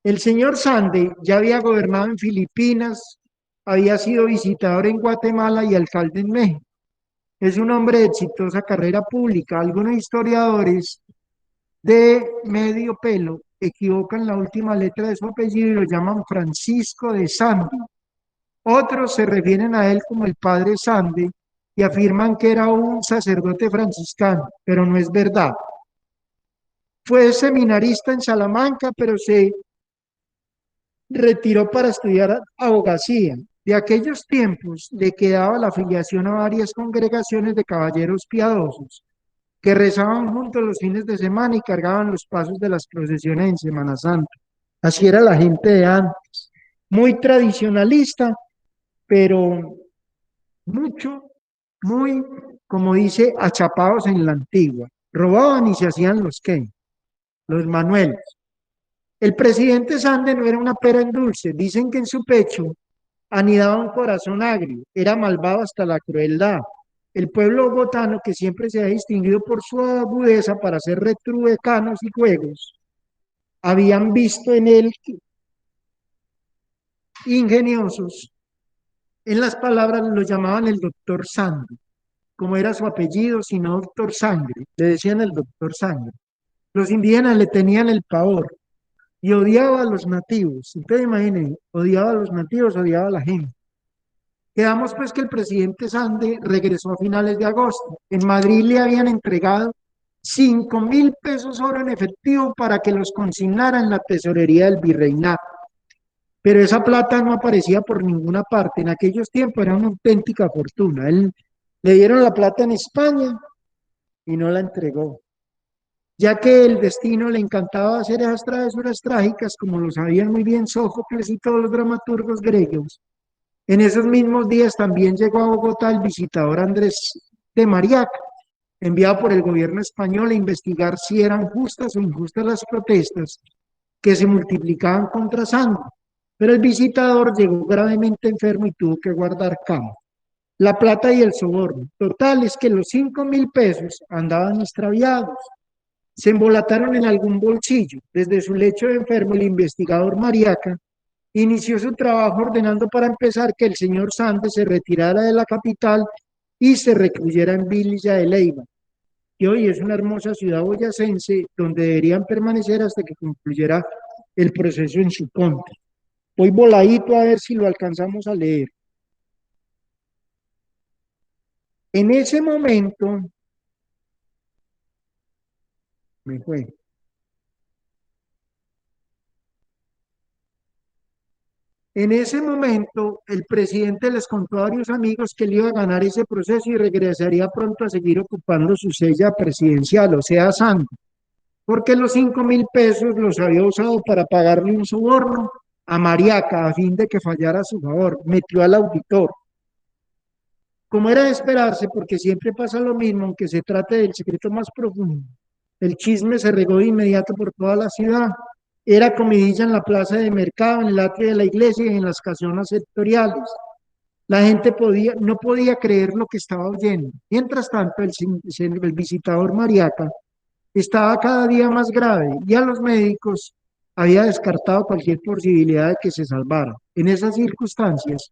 El señor Sande ya había gobernado en Filipinas, había sido visitador en Guatemala y alcalde en México. Es un hombre de exitosa carrera pública. Algunos historiadores de medio pelo equivocan la última letra de su apellido y lo llaman Francisco de Sande. Otros se refieren a él como el padre Sande y afirman que era un sacerdote franciscano, pero no es verdad. Fue seminarista en Salamanca, pero se retiró para estudiar abogacía. De aquellos tiempos le quedaba la afiliación a varias congregaciones de caballeros piadosos que rezaban juntos los fines de semana y cargaban los pasos de las procesiones en Semana Santa. Así era la gente de antes, muy tradicionalista, pero muy, como dice, achapados en la antigua. Robaban y se hacían los Manueles. El presidente Sande no era una pera en dulce. Dicen que en su pecho anidaba un corazón agrio, era malvado hasta la crueldad. El pueblo bogotano, que siempre se ha distinguido por su agudeza para hacer retruécanos y juegos, habían visto en él ingeniosos. En las palabras lo llamaban el doctor Sangre, como era su apellido, sino doctor Sangre, le decían el doctor Sangre. Los indígenas le tenían el pavor y odiaba a los nativos. Ustedes imaginen, odiaba a los nativos, odiaba a la gente. Quedamos pues que el presidente Sande regresó a finales de agosto. En Madrid le habían entregado 5.000 pesos oro en efectivo para que los consignara en la tesorería del virreinato. Pero esa plata no aparecía por ninguna parte. En aquellos tiempos era una auténtica fortuna. Él, le dieron la plata en España y no la entregó, ya que el destino le encantaba hacer esas travesuras trágicas, como lo sabían muy bien Sófocles y todos los dramaturgos griegos. En esos mismos días también llegó a Bogotá el visitador Andrés de Mariaca, enviado por el gobierno español a investigar si eran justas o injustas las protestas que se multiplicaban contra Santo. Pero el visitador llegó gravemente enfermo y tuvo que guardar cama. La plata y el soborno. Total es que los 5.000 pesos andaban extraviados. Se embolataron en algún bolsillo. Desde su lecho de enfermo, el investigador Mariaca inició su trabajo ordenando para empezar que el señor Santos se retirara de la capital y se recluyera en Villa de Leyva, que hoy es una hermosa ciudad boyacense donde deberían permanecer hasta que concluyera el proceso en su contra. Voy voladito a ver si lo alcanzamos a leer. En ese momento, me fue. En ese momento, el presidente les contó a varios amigos que él iba a ganar ese proceso y regresaría pronto a seguir ocupando su silla presidencial, o sea, Santo, porque los 5.000 pesos los había usado para pagarle un soborno a Mariaca a fin de que fallara a su favor. Metió al auditor. Como era de esperarse, porque siempre pasa lo mismo, aunque se trate del secreto más profundo. El chisme se regó de inmediato por toda la ciudad. Era comidilla en la plaza de mercado, en el atrio de la iglesia y en las casonas sectoriales. La gente no podía creer lo que estaba oyendo. Mientras tanto, el visitador Mariaca estaba cada día más grave y a los médicos había descartado cualquier posibilidad de que se salvara. En esas circunstancias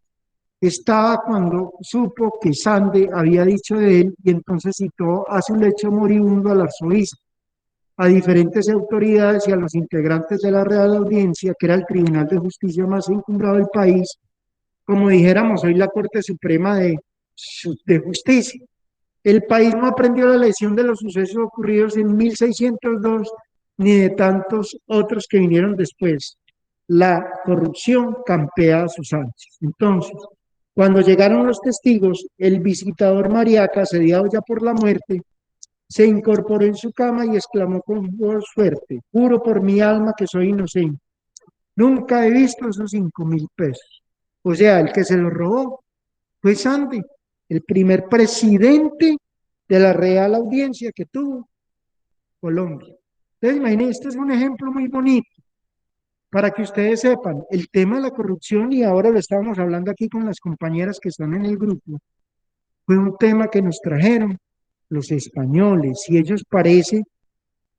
estaba cuando supo que Sande había dicho de él y entonces citó a su lecho moribundo al arzobispo, a diferentes autoridades y a los integrantes de la Real Audiencia, que era el Tribunal de Justicia más encumbrado del país, como dijéramos hoy la Corte Suprema de Justicia. El país no aprendió la lección de los sucesos ocurridos en 1602 ni de tantos otros que vinieron después. La corrupción campea a sus anchas. Entonces, cuando llegaron los testigos, el visitador Mariaca, sediado ya por la muerte, se incorporó en su cama y exclamó con voz fuerte: juro por mi alma que soy inocente. Nunca he visto esos 5.000 pesos. O sea, el que se los robó fue Sandy, el primer presidente de la Real Audiencia que tuvo Colombia. Entonces, imagínense, este es un ejemplo muy bonito para que ustedes sepan el tema de la corrupción, y ahora lo estábamos hablando aquí con las compañeras que están en el grupo. Fue un tema que nos trajeron los españoles y ellos parece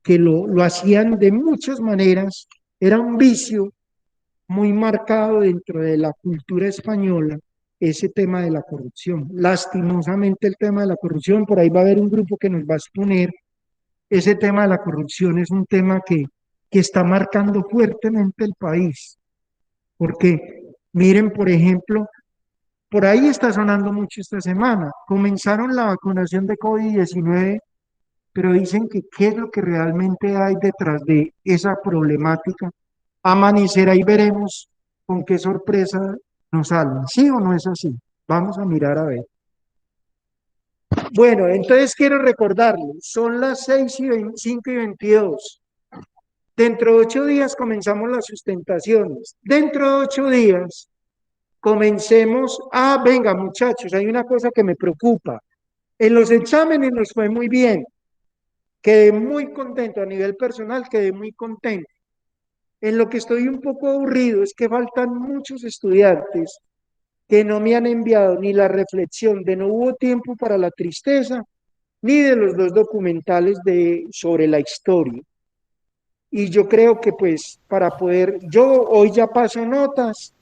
que lo hacían de muchas maneras. Era un vicio muy marcado dentro de la cultura española, ese tema de la corrupción. Lastimosamente el tema de la corrupción, por ahí va a haber un grupo que nos va a exponer, ese tema de la corrupción es un tema que está marcando fuertemente el país, porque miren, por ejemplo, por ahí está sonando mucho esta semana, comenzaron la vacunación de COVID-19, pero dicen que qué es lo que realmente hay detrás de esa problemática. Amanecerá y veremos con qué sorpresa nos salen. ¿Sí o no es así? Vamos a mirar a ver. Bueno, entonces quiero recordarles, son las 5:22. Dentro de 8 días comenzamos las sustentaciones. Dentro de 8 días comencemos. Ah, venga, muchachos, hay una cosa que me preocupa. En los exámenes nos fue muy bien. Quedé muy contento a nivel personal, quedé muy contento. En lo que estoy un poco aburrido es que faltan muchos estudiantes que no me han enviado ni la reflexión de No hubo tiempo para la tristeza, ni de los 2 documentales sobre la historia. Y yo creo que pues para poder, yo hoy ya paso notas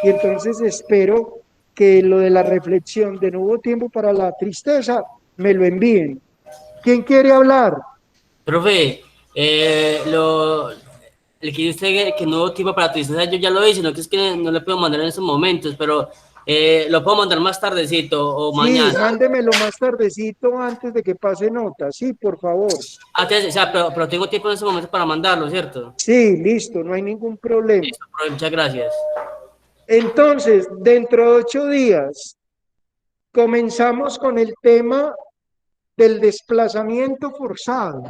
y entonces espero que lo de la reflexión de No hubo tiempo para la tristeza me lo envíen. ¿Quién quiere hablar? Profe, el que dice que no hubo tiempo para tristeza, yo ya lo hice, no que es que no le puedo mandar en esos momentos, pero lo puedo mandar más tardecito o Sí, mañana. mándemelo más tardecito antes de que pase nota, sí, por favor. O sea, pero tengo tiempo en ese momento para mandarlo, ¿cierto? Sí, listo, no hay ningún problema. Listo, profe, muchas gracias. Entonces, dentro de 8 días, comenzamos con el tema del desplazamiento forzado.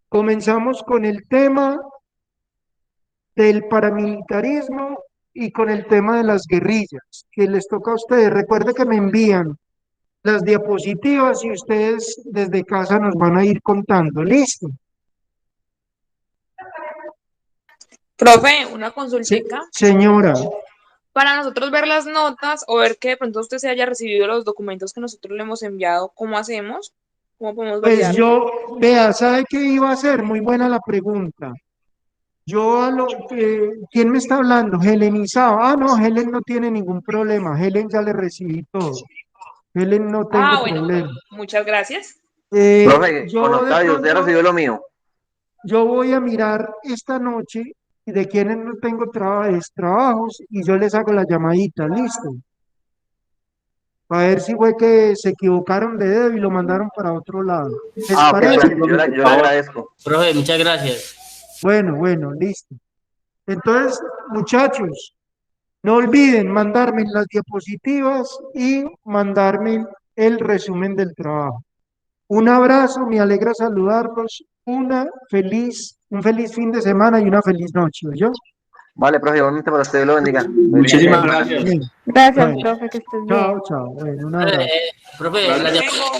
Comenzamos con el tema del paramilitarismo y con el tema de las guerrillas, que les toca a ustedes. Recuerde que me envían las diapositivas y ustedes desde casa nos van a ir contando. ¿Listo? Profe, una Sí, consultica. señora. Para nosotros ver las notas o ver que de pronto usted se haya recibido los documentos que nosotros le hemos enviado, ¿cómo hacemos? ¿Cómo podemos Pues validarlo? vea, ¿sabe qué iba a hacer? Muy buena la pregunta. ¿Quién me está hablando? Helenizado. Ah, no, Helen no tiene ningún problema. Helen ya le recibí todo. Helen no tengo Bueno, problema. muchas gracias. Profe, con Yo de Octavio, usted pronto, recibió lo mío. yo voy a mirar esta noche de quienes no tengo trabajos y yo les hago la llamadita, listo. A ver si fue que se equivocaron de dedo y lo mandaron para otro lado. ¿Les Ah, ok, parece? profe, yo le agradezco. Profe, muchas gracias. Bueno, listo. Entonces, muchachos, no olviden mandarme las diapositivas y mandarme el resumen del trabajo. Un abrazo, me alegra saludarlos. Un feliz fin de semana y una feliz noche, ¿oyó? Vale, profe, igualmente para usted, lo bendiga. Muchísimas gracias. Bien. Gracias, Bueno, profe, que estés bien. chao. Bueno, un abrazo. Profe,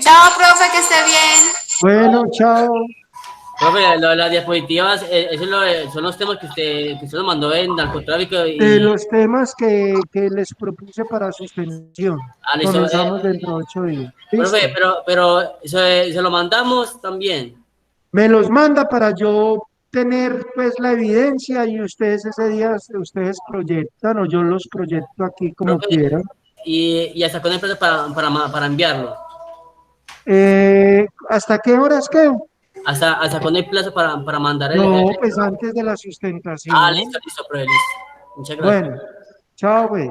Chao, profe, que esté bien. Bueno, chao. profe, las diapositivas, son los temas que usted nos mandó en narcotráfico De y... los temas que les propuse para suspensión. Listo, Comenzamos dentro de 8 días. ¿Listo? profe, pero se lo mandamos también. Me los manda para yo tener pues la evidencia y ustedes ese día, ustedes proyectan o yo los proyecto aquí como Profe, quieran. y hasta con el plazo para enviarlo. ¿Hasta qué horas qué? Hasta con el plazo para mandar No, pues antes de la sustentación. listo, profe, listo. Muchas gracias. Bueno, chao pues.